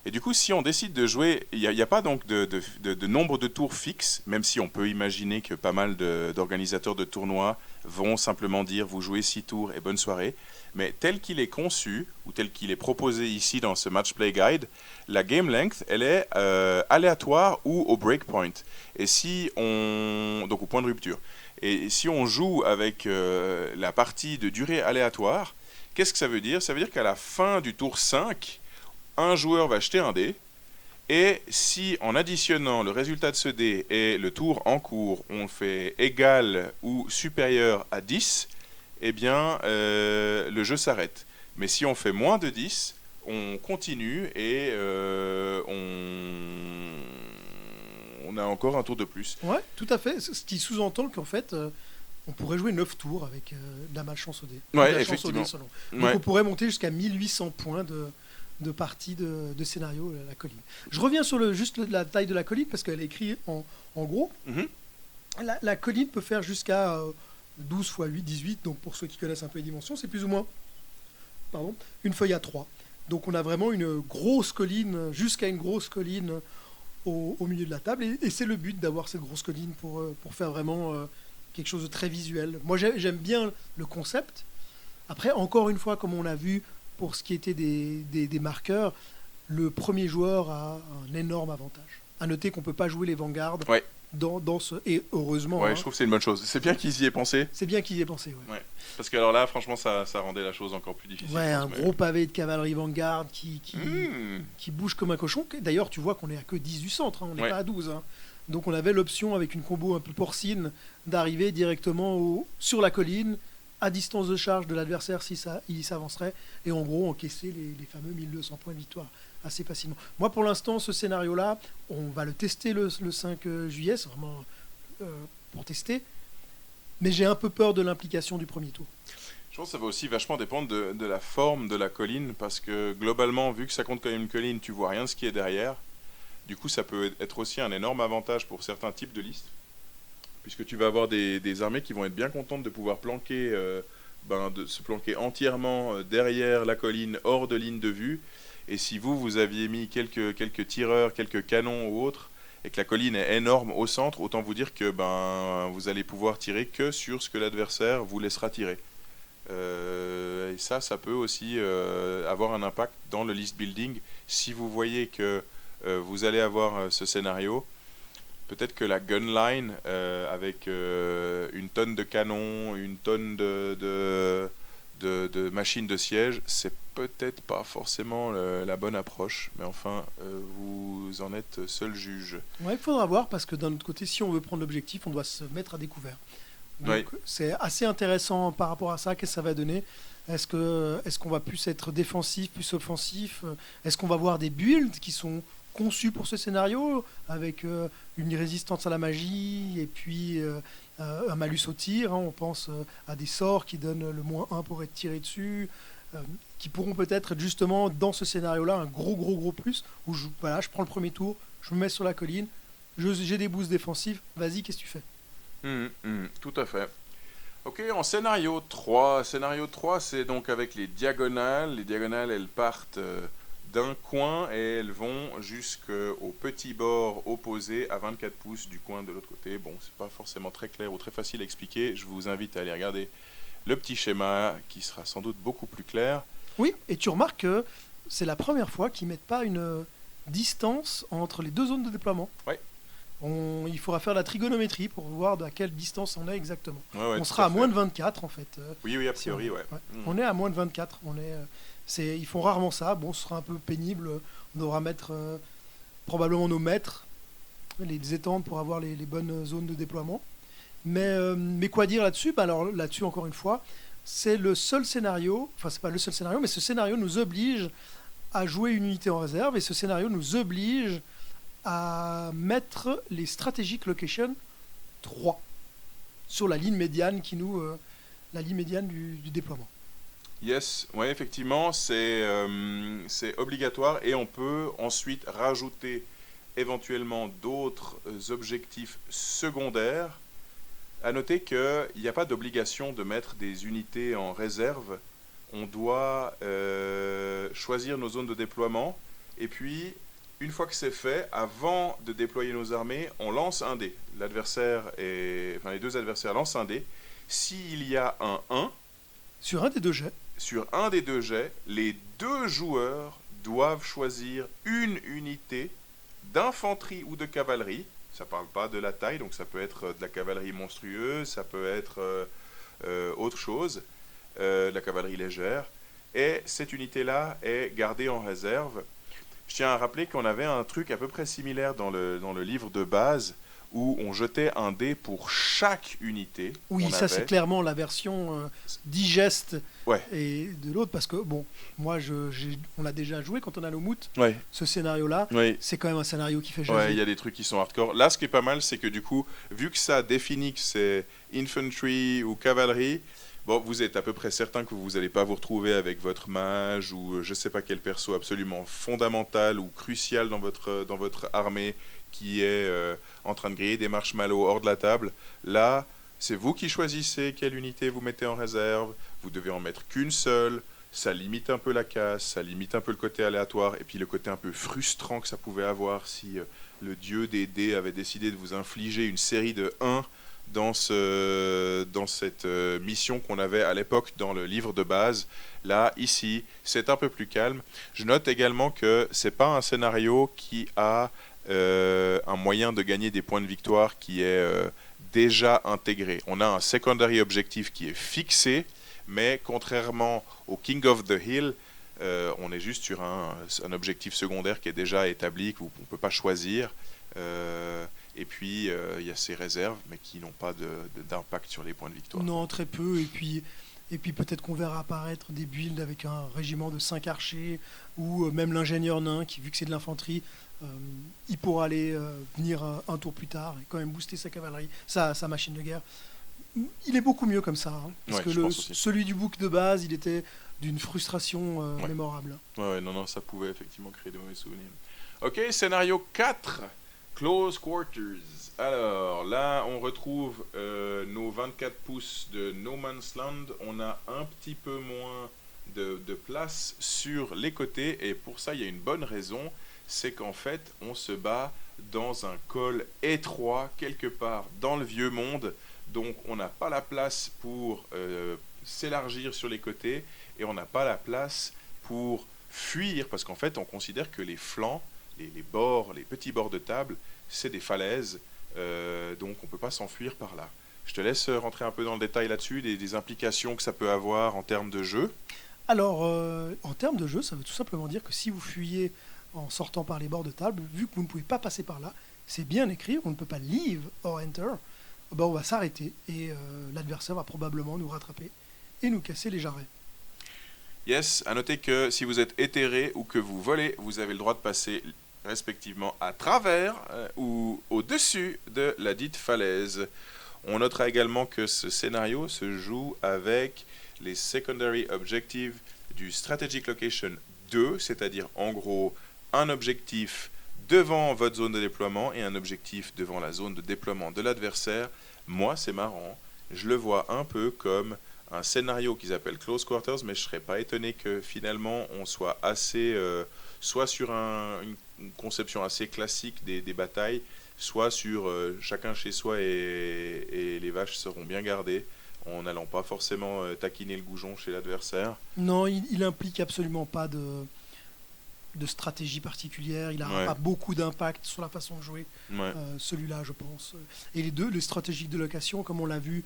Et du coup, si on décide de jouer, il n'y a pas donc de nombre de tours fixe, même si on peut imaginer que pas mal d'organisateurs de tournois vont simplement dire vous jouez 6 tours et bonne soirée. Mais tel qu'il est conçu, ou tel qu'il est proposé ici dans ce Match Play Guide, la game length, elle est aléatoire ou au breakpoint. Et si on... donc au point de rupture. Et si on joue avec la partie de durée aléatoire, qu'est-ce que ça veut dire? Ça veut dire qu'à la fin du tour 5, un joueur va jeter un dé, et si en additionnant le résultat de ce dé et le tour en cours, on fait égal ou supérieur à 10, eh bien le jeu s'arrête. Mais si on fait moins de 10, on continue et on a encore un tour de plus. Ouais, tout à fait. Ce qui sous-entend qu'en fait, on pourrait jouer 9 tours avec de la malchance au dé. Ouais, de la chance au effectivement. dé, selon. Donc Ouais. on pourrait monter jusqu'à 1800 points de partie de scénario la colline. Je reviens sur juste la taille de la colline parce qu'elle est écrite en gros. Mhm. La colline peut faire jusqu'à 12 x 8, 18. Donc pour ceux qui connaissent un peu les dimensions, c'est plus ou moins une feuille à 3. Donc on a vraiment une grosse colline, jusqu'à une grosse colline au milieu de la table. Et c'est le but d'avoir cette grosse colline pour faire vraiment quelque chose de très visuel. Moi j'aime bien le concept. Après, encore une fois, comme on l'a vu pour ce qui était des marqueurs, le premier joueur a un énorme avantage. À noter qu'on ne peut pas jouer les vanguards Ouais. dans ce... Et heureusement, Ouais, hein, je trouve que c'est une bonne chose. C'est bien qu'ils y aient pensé. c'est bien qu'ils y aient pensé. Ouais. Ouais. Parce que alors là, franchement, ça rendait la chose encore plus difficile. Ouais, je un pense, mais- gros pavé de cavalerie vanguard qui Mmh. bouge comme un cochon. D'ailleurs, tu vois qu'on est à que 10 du centre, hein, on n'est Ouais. pas à 12. Hein. Donc on avait l'option, avec une combo un peu porcine, d'arriver directement sur la colline, à distance de charge de l'adversaire si il s'avancerait, et en gros encaisser les fameux 1200 points de victoire assez facilement. Moi, pour l'instant, ce scénario-là, on va le tester le 5 juillet, c'est vraiment pour tester, mais j'ai un peu peur de l'implication du premier tour. Je pense que ça va aussi vachement dépendre de la forme de la colline, parce que globalement, vu que ça compte comme une colline, tu vois rien de ce qui est derrière. Du coup, ça peut être aussi un énorme avantage pour certains types de listes, puisque tu vas avoir des armées qui vont être bien contentes de pouvoir planquer, de se planquer entièrement derrière la colline, hors de ligne de vue. Et si vous aviez mis quelques tireurs, quelques canons ou autres, et que la colline est énorme au centre, autant vous dire que vous allez pouvoir tirer que sur ce que l'adversaire vous laissera tirer. Et ça peut aussi avoir un impact dans le list building. Si vous voyez que vous allez avoir ce scénario, peut-être que la gunline avec une tonne de canons, une tonne de machines de siège, c'est peut-être pas forcément la bonne approche, mais enfin, vous en êtes seul juge. Ouais, il faudra voir, parce que d'un autre côté, si on veut prendre l'objectif, on doit se mettre à découvert. Donc Ouais. c'est assez intéressant par rapport à ça. Qu'est-ce que ça va donner? Est-ce qu'on va plus être défensif, plus offensif? Est-ce qu'on va voir des builds qui sont conçus pour ce scénario, avec une résistance à la magie et puis un malus au tir, hein? On pense à des sorts qui donnent le -1 pour être tiré dessus, qui pourront peut-être être justement dans ce scénario-là un gros plus, où je prends le premier tour, je me mets sur la colline, j'ai des boosts défensifs, vas-y, qu'est-ce que tu fais? Tout à fait. Ok, en scénario 3. Scénario 3, c'est donc avec les diagonales. Les diagonales, elles partent d'un coin et elles vont jusqu'au petit bord opposé à 24 pouces du coin de l'autre côté. Bon, c'est pas forcément très clair ou très facile à expliquer. Je vous invite à aller regarder le petit schéma qui sera sans doute beaucoup plus clair. Oui, et tu remarques que c'est la première fois qu'ils mettent pas une distance entre les deux zones de déploiement. Ouais. Il faudra faire la trigonométrie pour voir à quelle distance on est exactement. Ouais, On tout sera à fait. moins de 24 en fait. Oui, a Si on- priori, ouais. On est à moins de 24. Ils font rarement ça. Bon, ce sera un peu pénible. On devra mettre probablement nos mètres, les étendre pour avoir les bonnes zones de déploiement. Mais quoi dire là-dessus? Alors là-dessus, encore une fois, c'est le seul scénario, enfin c'est pas le seul scénario, mais ce scénario nous oblige à jouer une unité en réserve, et ce scénario nous oblige à mettre les strategic location 3 sur la ligne médiane la ligne médiane du déploiement. Yes, ouais, effectivement, c'est obligatoire et on peut ensuite rajouter éventuellement d'autres objectifs secondaires. À noter qu'il n'y a pas d'obligation de mettre des unités en réserve. On doit choisir nos zones de déploiement et puis, une fois que c'est fait, avant de déployer nos armées, on lance un dé. Les deux adversaires lancent un dé. S'il y a un 1, Sur un des deux jets, sur un des deux jets, les deux joueurs doivent choisir une unité d'infanterie ou de cavalerie. Ça ne parle pas de la taille, donc ça peut être de la cavalerie monstrueuse, ça peut être autre chose, de la cavalerie légère. Et cette unité-là est gardée en réserve. Je tiens à rappeler qu'on avait un truc à peu près similaire dans le livre de base, où on jetait un dé pour chaque unité oui, qu'on ça c'est avait. clairement la version digeste Ouais, et de l'autre, parce que bon, moi on l'a déjà joué quand on a le moot, ouais, ce scénario-là, ouais. c'est quand même un scénario qui fait Ouais, jaser. il y a des trucs qui sont hardcore. Là, ce qui est pas mal, c'est que du coup, vu que ça définit que c'est infantry ou cavalerie, bon, vous êtes à peu près certain que vous n'allez pas vous retrouver avec votre mage ou je sais pas quel perso absolument fondamental ou crucial dans votre armée qui est en train de griller des marshmallows hors de la table. Là, c'est vous qui choisissez quelle unité vous mettez en réserve. Vous devez en mettre qu'une seule. Ça limite un peu la casse, ça limite un peu le côté aléatoire et puis le côté un peu frustrant que ça pouvait avoir si le dieu des dés avait décidé de vous infliger une série de 1 dans cette mission qu'on avait à l'époque dans le livre de base. Là, ici, c'est un peu plus calme. Je note également que c'est pas un scénario qui a un moyen de gagner des points de victoire qui est déjà intégré. On a un secondary objectif qui est fixé, mais contrairement au King of the Hill, on est juste sur un objectif secondaire qui est déjà établi, qu'on ne peut pas choisir. Et puis, il y a ces réserves, mais qui n'ont pas d'impact sur les points de victoire. Non, très peu, et puis peut-être qu'on verra apparaître des builds avec un régiment de 5 archers, ou même l'ingénieur nain, qui vu que c'est de l'infanterie, il pourra aller venir un tour plus tard et quand même booster sa cavalerie, sa machine de guerre. Il est beaucoup mieux comme ça, hein, parce Ouais, que je pense aussi. celui du book de base, il était d'une frustration Ouais. mémorable. Ouais, non, ça pouvait effectivement créer de mauvais souvenirs. Ok, scénario 4, Close Quarters. Alors, là, on retrouve nos 24 pouces de No Man's Land. On a un petit peu moins de place sur les côtés, et pour ça, il y a une bonne raison, c'est qu'en fait, on se bat dans un col étroit, quelque part dans le vieux monde, donc on n'a pas la place pour s'élargir sur les côtés, et on n'a pas la place pour fuir, parce qu'en fait, on considère que les flancs, les bords, les petits bords de table, c'est des falaises, donc on ne peut pas s'enfuir par là. Je te laisse rentrer un peu dans le détail là-dessus, des implications que ça peut avoir en termes de jeu. Alors, en termes de jeu, ça veut tout simplement dire que si vous fuyez en sortant par les bords de table, vu que vous ne pouvez pas passer par là, c'est bien écrit, on ne peut pas leave or enter, ben on va s'arrêter et l'adversaire va probablement nous rattraper et nous casser les jarrets. Yes, à noter que si vous êtes éthéré ou que vous volez, vous avez le droit de passer respectivement à travers ou au-dessus de la dite falaise. On notera également que ce scénario se joue avec les secondary objectives du Strategic Location 2, c'est-à-dire en gros un objectif devant votre zone de déploiement et un objectif devant la zone de déploiement de l'adversaire. Moi, c'est marrant, je le vois un peu comme un scénario qu'ils appellent Close Quarters, mais je ne serais pas étonné que finalement on soit assez, soit sur une conception assez classique des batailles, soit sur chacun chez soi et les vaches seront bien gardées, en n'allant pas forcément taquiner le goujon chez l'adversaire. Non, il implique absolument pas de stratégie particulière, il n'aura Ouais. pas beaucoup d'impact sur la façon de jouer, Ouais. celui-là je pense. Et les stratégies de location, comme on l'a vu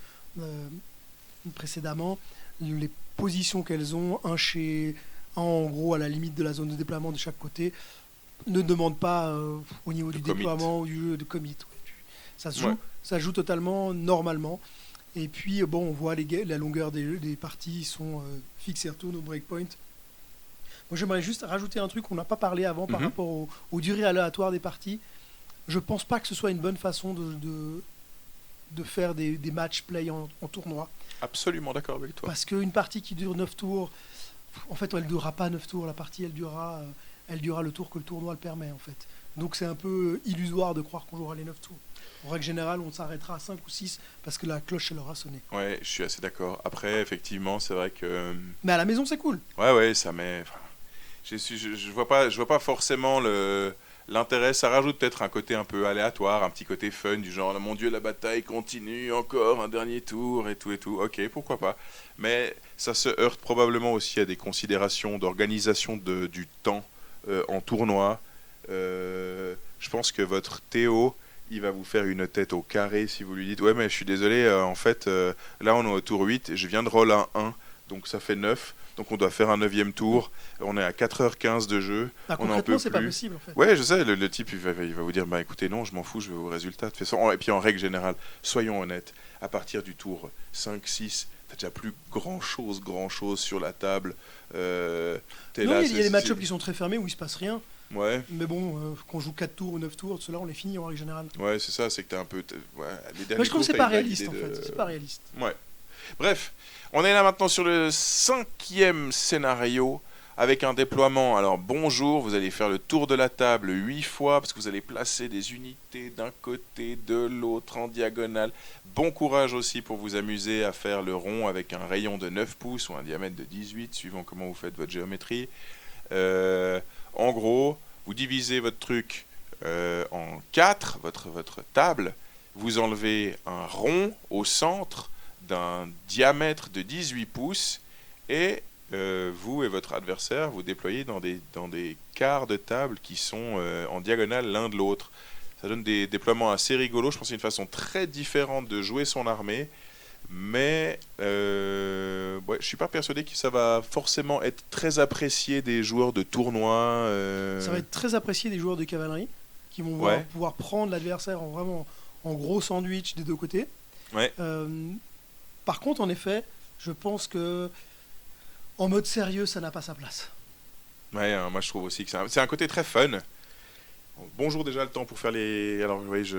précédemment, les positions qu'elles ont, en gros à la limite de la zone de déploiement de chaque côté, ne demandent pas au niveau du commit. déploiement ou du jeu de commit. Ouais. Ça se joue, Ouais. ça joue totalement normalement. Et puis bon, on voit la longueur des parties sont fixes et retournent au breakpoint. Moi j'aimerais juste rajouter un truc qu'on n'a pas parlé avant par Mhm. rapport aux durées aléatoires des parties. Je pense pas que ce soit une bonne façon de faire des match play en tournoi. Absolument d'accord avec toi. Parce qu'une partie qui dure 9 tours, en fait, elle ne durera pas 9 tours. La partie, elle durera le tour que le tournoi le permet, en fait. Donc c'est un peu illusoire de croire qu'on jouera les 9 tours. En règle générale, on s'arrêtera à 5 ou 6 parce que la cloche, elle aura sonné. Ouais, je suis assez d'accord. Après, effectivement, c'est vrai que... Mais à la maison, c'est cool. Ouais, ça met... enfin, je vois pas forcément l'intérêt. Ça rajoute peut-être un côté un peu aléatoire, un petit côté fun, du genre, mon Dieu, la bataille continue, encore un dernier tour, et tout, et tout. Ok, pourquoi pas. Mais ça se heurte probablement aussi à des considérations d'organisation du temps en tournoi. Je pense que votre Théo, il va vous faire une tête au carré si vous lui dites ouais mais je suis désolé, en fait là on est au tour 8, je viens de roll un 1, donc ça fait 9, donc on doit faire un 9e tour, on est à 4h15 de jeu, Ah, on n'en concrètement, peut c'est pas plus. possible, en fait. Ouais, je sais, le type il va vous dire bah écoutez non, je m'en fous, je veux vos résultats de toute façon. Et puis en règle générale, soyons honnêtes, à partir du tour 5-6, t'as déjà plus grand chose sur la table. T'es Non, là, il y a des match-ups c'est- qui sont très fermés où il se passe rien. Ouais, Mais bon, qu'on joue 4 tours ou 9 tours, ceux-là, on les finit en règle générale. ouais, c'est ça, c'est que t'es un peu. Ouais, les derniers Moi, je trouve que tours, c'est t'as pas une vague réaliste, idée en de- fait. C'est pas réaliste. Ouais. Bref, on est là maintenant sur le 5e scénario avec un déploiement. Alors bonjour, vous allez faire le tour de la table 8 fois parce que vous allez placer des unités d'un côté, de l'autre, en diagonale. Bon courage aussi pour vous amuser à faire le rond avec un rayon de 9 pouces ou un diamètre de 18, suivant comment vous faites votre géométrie. En gros, vous divisez votre truc en 4, votre table. Vous enlevez un rond au centre d'un diamètre de 18 pouces et vous et votre adversaire vous déployez dans des quarts de table qui sont en diagonale l'un de l'autre. Ça donne des déploiements assez rigolos. Je pense que c'est une façon très différente de jouer son armée. Mais ouais, je suis pas persuadé que ça va forcément être très apprécié des joueurs de tournoi. Ça va être très apprécié des joueurs de cavalerie qui vont Ouais. pouvoir prendre l'adversaire en gros sandwich des deux côtés. Ouais. Par contre, en effet, je pense que en mode sérieux, ça n'a pas sa place. Ouais, moi je trouve aussi que c'est un côté très fun. Bonjour déjà le temps pour faire les. Alors oui,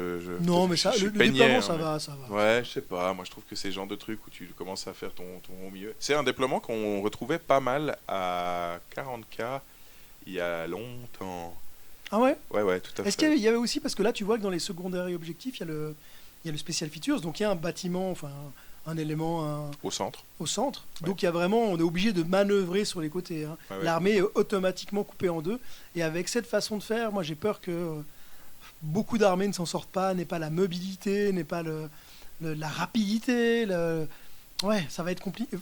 Non, mais ça, je suis le peigné, déploiement, hein, ça mais- va, ça va. Ouais, je sais pas. Moi je trouve que c'est le genre de truc où tu commences à faire ton au milieu. C'est un déploiement qu'on retrouvait pas mal à 40K il y a longtemps. Ah ouais. Ouais, tout à Est-ce fait. qu'il y avait aussi, parce que là, tu vois que dans les secondaires et objectifs, il y a le special features, donc il y a un bâtiment, enfin un élément Au centre. au centre. Ouais. Donc il y a vraiment, on est obligé de manœuvrer sur les côtés. Hein. Ouais. L'armée est automatiquement coupée en deux. Et avec cette façon de faire, moi j'ai peur que beaucoup d'armées ne s'en sortent pas, n'aient pas la mobilité, n'aient pas la rapidité. Ouais, ça va être compliqué.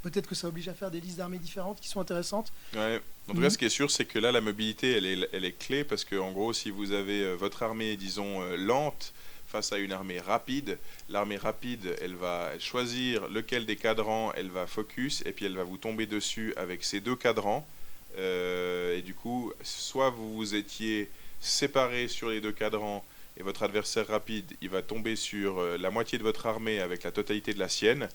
Peut-être que ça oblige à faire des listes d'armées différentes qui sont intéressantes. Ouais. En tout cas, ce qui est sûr, c'est que là, la mobilité, elle est clé parce que, en gros, si vous avez votre armée, disons, lente face à une armée rapide, l'armée rapide, elle va choisir lequel des cadrans elle va focus et puis elle va vous tomber dessus avec ces deux cadrans. Et du coup, soit vous vous étiez séparés sur les deux cadrans et votre adversaire rapide, il va tomber sur la moitié de votre armée avec la totalité de la sienne.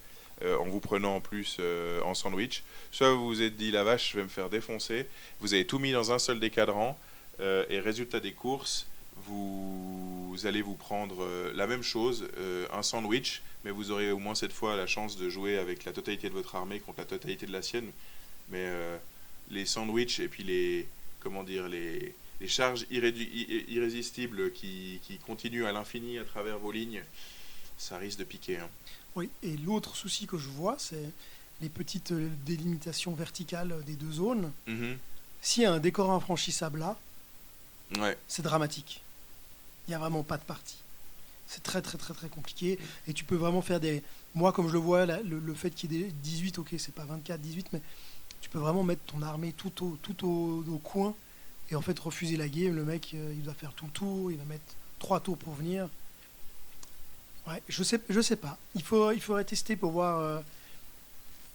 En vous prenant en plus en sandwich. Soit vous vous êtes dit la vache, je vais me faire défoncer. Vous avez tout mis dans un seul des cadrans et résultat des courses, vous allez vous prendre la même chose, un sandwich, mais vous aurez au moins cette fois la chance de jouer avec la totalité de votre armée contre la totalité de la sienne. Mais les sandwichs et puis les charges irrésistibles qui continuent à l'infini à travers vos lignes, ça risque de piquer. Hein. Oui, et l'autre souci que je vois, c'est les petites délimitations verticales des deux zones. Mhm. S'il y a un décor infranchissable là, Ouais. c'est dramatique. Il n'y a vraiment pas de partie. C'est très très très très compliqué. Et tu peux vraiment faire des... Moi, comme je le vois, le fait qu'il y ait des 18, ok, c'est pas 24, 18, mais tu peux vraiment mettre ton armée tout au coin et en fait refuser la game. Le mec, il doit faire tout le tour, il va mettre 3 tours pour venir. Ouais, je sais pas. Il faudrait tester pour voir.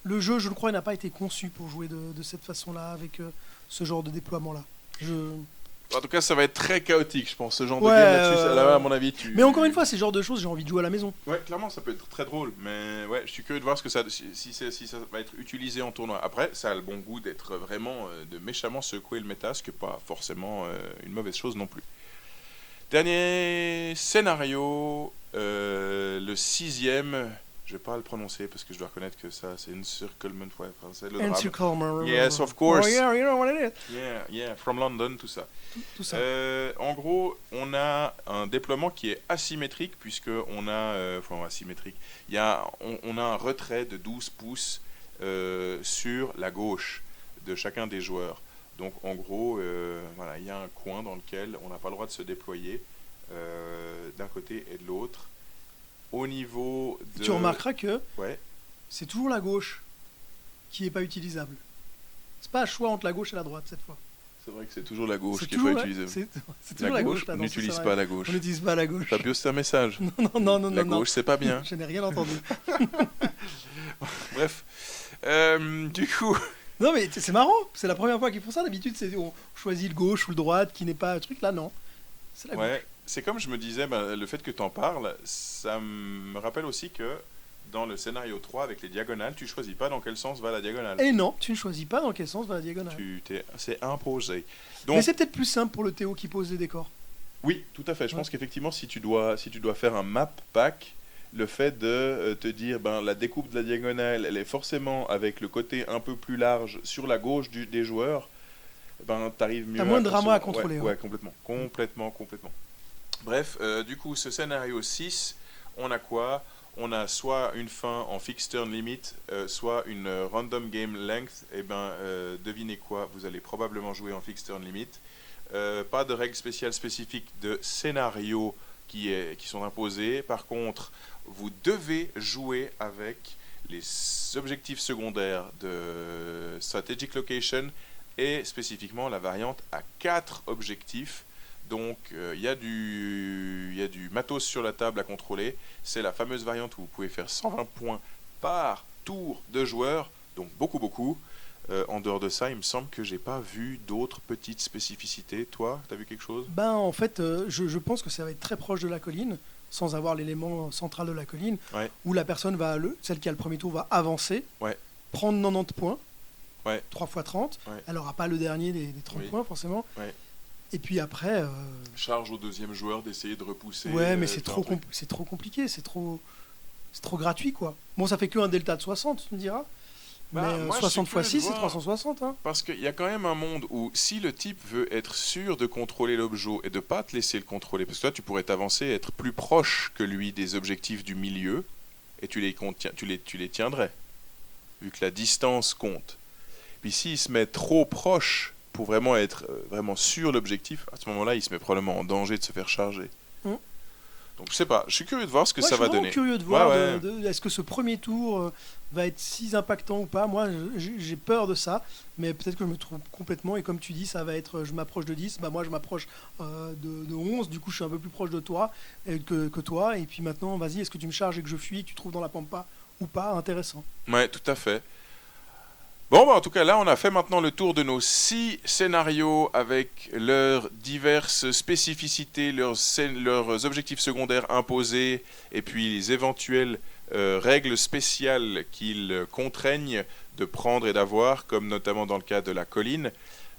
Le jeu, je le crois, n'a pas été conçu pour jouer de cette façon-là, avec ce genre de déploiement-là. En tout cas, ça va être très chaotique, je pense, ce genre de Ouais, game là-dessus. Là, à mon avis, Mais encore une fois, c'est le genre de choses, j'ai envie de jouer à la maison. Ouais, clairement, ça peut être très drôle, mais ouais, je suis curieux de voir ce que si ça va être utilisé en tournoi. Après, ça a le bon goût d'être vraiment, de méchamment secouer le méta, ce qui n'est pas forcément une mauvaise chose non plus. Dernier scénario, Le 6e, je vais pas le prononcer parce que je dois reconnaître que ça, c'est Encirclement, ouais, français, le drame. Encirclement. Yes, of course. Oh, yeah, you know what it is. Yeah, from London, tout ça. Tout ça. En gros, on a un déploiement qui est asymétrique, puisque on a... asymétrique. On a un retrait de 12 pouces sur la gauche de chacun des joueurs. Donc, en gros, il y a un coin dans lequel on n'a pas le droit de se déployer d'un côté et de l'autre. Au niveau de... Tu remarqueras que Ouais. c'est toujours la gauche qui n'est pas utilisable. C'est pas un choix entre la gauche et la droite cette fois. C'est vrai que c'est toujours la gauche C'est qu'il toujours, faut ouais, utiliser. c'est toujours la gauche. là, on dans ce n'utilise scénario. pas la gauche. On n'utilise pas la gauche. Fabio, c'est un message. Non, La gauche, c'est pas bien. Je n'ai rien entendu. Bref. Du coup... Non, mais c'est marrant. C'est la première fois qu'ils font ça. D'habitude, on choisit le gauche ou le droite qui n'est pas un truc. Là, non. C'est la gauche. Ouais, c'est comme je me disais, le fait que tu en parles, ça me rappelle aussi que dans le scénario 3 avec les diagonales, tu choisis pas dans quel sens va la diagonale. Et non, tu ne choisis pas dans quel sens va la diagonale. C'est imposé. Mais Donc, c'est peut-être plus simple pour le Théo qui pose les décors. oui, tout à fait. Je Ouais. pense qu'effectivement, si tu dois faire un map pack, le fait de te dire, la découpe de la diagonale, elle est forcément avec le côté un peu plus large sur la gauche des joueurs, t'arrives mieux. T'as moins de drama à concevoir. contrôler, Ouais, ouais. complètement. Bref, du coup, ce scénario 6, on a quoi? On a soit une fin en fixed turn limit, soit une random game length. Et devinez quoi? Vous allez probablement jouer en fixed turn limit. Pas de règles spéciales spécifiques de scénario qui sont imposées. Par contre, vous devez jouer avec les objectifs secondaires de Strategic Location et spécifiquement la variante à 4 objectifs. Donc il y a du matos sur la table à contrôler. C'est la fameuse variante où vous pouvez faire 120 points par tour de joueur, donc beaucoup. En dehors de ça, il me semble que j'ai pas vu d'autres petites spécificités. Toi, t'as vu quelque chose? En fait, je pense que ça va être très proche de la colline, sans avoir l'élément central de la colline, Ouais. où la personne celle qui a le premier tour va avancer, Ouais. prendre 90 points, Ouais. 3 x 30. Ouais. Elle n'aura pas le dernier des 30 Oui. points, forcément. Ouais. Et puis après, Charge au deuxième joueur d'essayer de repousser. mais c'est faire trop, un truc. c'est trop compliqué, c'est trop gratuit, quoi. Bon, ça fait qu'un delta de 60, tu me diras. Mais Moi, je 60 suis x 6, curieux de c'est voir. 360. Hein. Parce qu'il y a quand même un monde où si le type veut être sûr de contrôler l'objet et de pas te laisser le contrôler, parce que toi tu pourrais t'avancer, être plus proche que lui des objectifs du milieu, et tu les tiendrais, vu que la distance compte. Puis s'il se met trop proche pour vraiment être vraiment sur l'objectif, à ce moment-là il se met probablement en danger de se faire charger. Mm. Donc je sais pas, je suis curieux de voir ce que Moi, ça je va suis vraiment donner. curieux de voir Ouais. est-ce que ce premier tour va être si impactant ou pas. Moi, j'ai peur de ça, mais peut-être que je me trompe complètement. Et comme tu dis, ça va être je m'approche de 10, moi je m'approche de 11, du coup je suis un peu plus proche de toi que toi. Et puis maintenant, vas-y, est-ce que tu me charges et que je fuis, que tu trouves dans la pampa ou pas? Intéressant. Ouais, tout à fait. Bon, en tout cas, là, on a fait maintenant le tour de nos 6 scénarios avec leurs diverses spécificités, leurs objectifs secondaires imposés et puis les éventuelles règles spéciales qu'ils contraignent de prendre et d'avoir, comme notamment dans le cas de la colline.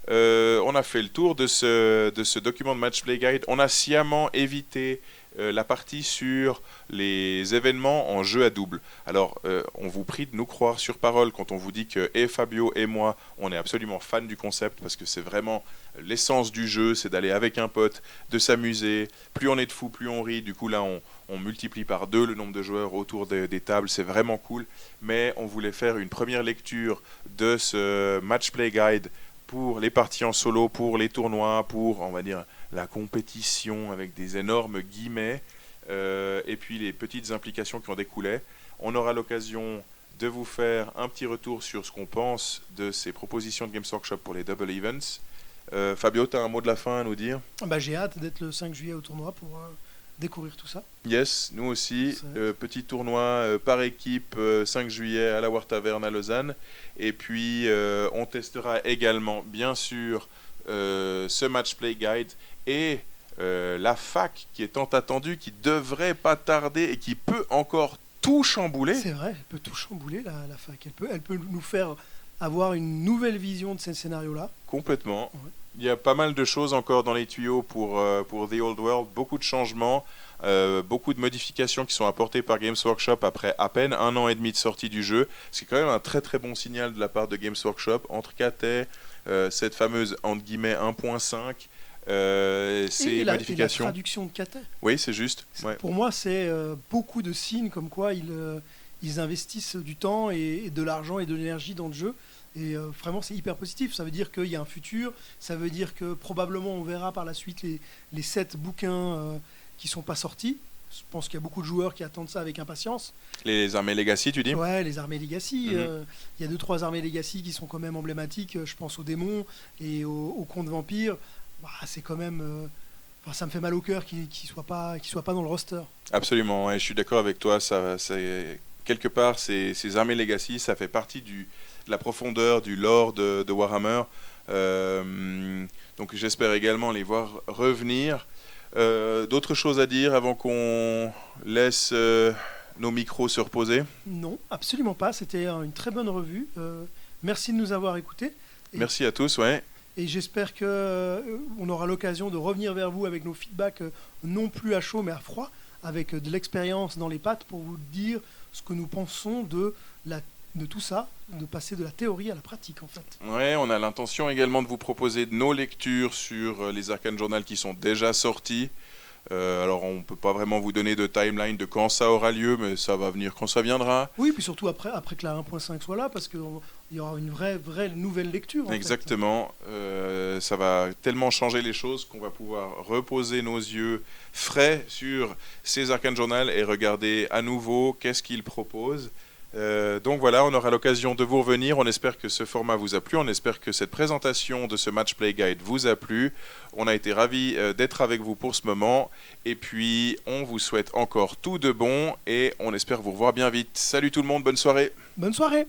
On a fait le tour de ce document de Match Play Guide. On a sciemment évité la partie sur les événements en jeu à double. Alors, on vous prie de nous croire sur parole quand on vous dit que et Fabio et moi, on est absolument fans du concept parce que c'est vraiment l'essence du jeu, c'est d'aller avec un pote, de s'amuser. Plus on est de fous, plus on rit. Du coup, là, on multiplie par 2 le nombre de joueurs autour des tables. C'est vraiment cool. Mais on voulait faire une première lecture de ce Match Play Guide pour les parties en solo, pour les tournois, pour, on va dire, la compétition avec des énormes guillemets, et puis les petites implications qui en découlaient. On aura l'occasion de vous faire un petit retour sur ce qu'on pense de ces propositions de Games Workshop pour les double events. Fabio, tu as un mot de la fin à nous dire? J'ai hâte d'être le 5 juillet au tournoi pour découvrir tout ça. Yes, nous aussi. C'est- Petit tournoi par équipe 5 juillet à la War Taverne à Lausanne. Et puis, on testera également, bien sûr, ce Match Play Guide et la fac qui est tant attendue, qui devrait pas tarder et qui peut encore tout chambouler. C'est vrai, elle peut tout chambouler, la fac. Elle peut nous faire avoir une nouvelle vision de ces scénarios-là. Complètement. Ouais. Il y a pas mal de choses encore dans les tuyaux pour The Old World, beaucoup de changements, beaucoup de modifications qui sont apportées par Games Workshop après à peine 1 an et demi de sortie du jeu. C'est quand même un très très bon signal de la part de Games Workshop. Entre KT, cette fameuse entre guillemets 1.5, ces Et la modifications. traduction de Kata. Oui, c'est juste. Ouais. Pour moi, c'est beaucoup de signes comme quoi ils investissent du temps et de l'argent et de l'énergie dans le jeu. Et vraiment, c'est hyper positif. Ça veut dire qu'il y a un futur. Ça veut dire que probablement on verra par la suite les 7 bouquins qui sont pas sortis. Je pense qu'il y a beaucoup de joueurs qui attendent ça avec impatience. Les armées Legacy, tu dis? Ouais, les armées Legacy. Mhm. Il y a 2-3 armées Legacy qui sont quand même emblématiques. Je pense aux démons et aux contes vampires. Bah, c'est quand même. Enfin, ça me fait mal au cœur qu'ils soient pas dans le roster. Absolument, ouais, je suis d'accord avec toi. Quelque part, ces armées Legacy, ça fait partie de la profondeur du lore de Warhammer. Donc j'espère également les voir revenir. D'autres choses à dire avant qu'on laisse nos micros se reposer? Non, absolument pas. C'était une très bonne revue. Merci de nous avoir écoutés. Merci à tous, ouais. Et j'espère qu'on aura l'occasion de revenir vers vous avec nos feedbacks, non plus à chaud mais à froid, avec de l'expérience dans les pattes pour vous dire ce que nous pensons de tout ça, de passer de la théorie à la pratique en fait. Ouais, on a l'intention également de vous proposer nos lectures sur les Arcane Journal qui sont déjà sortis. Alors on ne peut pas vraiment vous donner de timeline de quand ça aura lieu, mais ça va venir quand ça viendra. Oui, puis surtout après que la 1.5 soit là, parce qu'il y aura une vraie nouvelle lecture. Exactement. Ça va tellement changer les choses qu'on va pouvoir reposer nos yeux frais sur ces Arcane Journal et regarder à nouveau qu'est-ce qu'ils proposent. Donc voilà, on aura l'occasion de vous revenir. On espère que ce format vous a plu. On espère que cette présentation de ce Match Play Guide vous a plu. On a été ravis d'être avec vous pour ce moment. Et puis, on vous souhaite encore tout de bon et on espère vous revoir bien vite. Salut tout le monde, bonne soirée. Bonne soirée.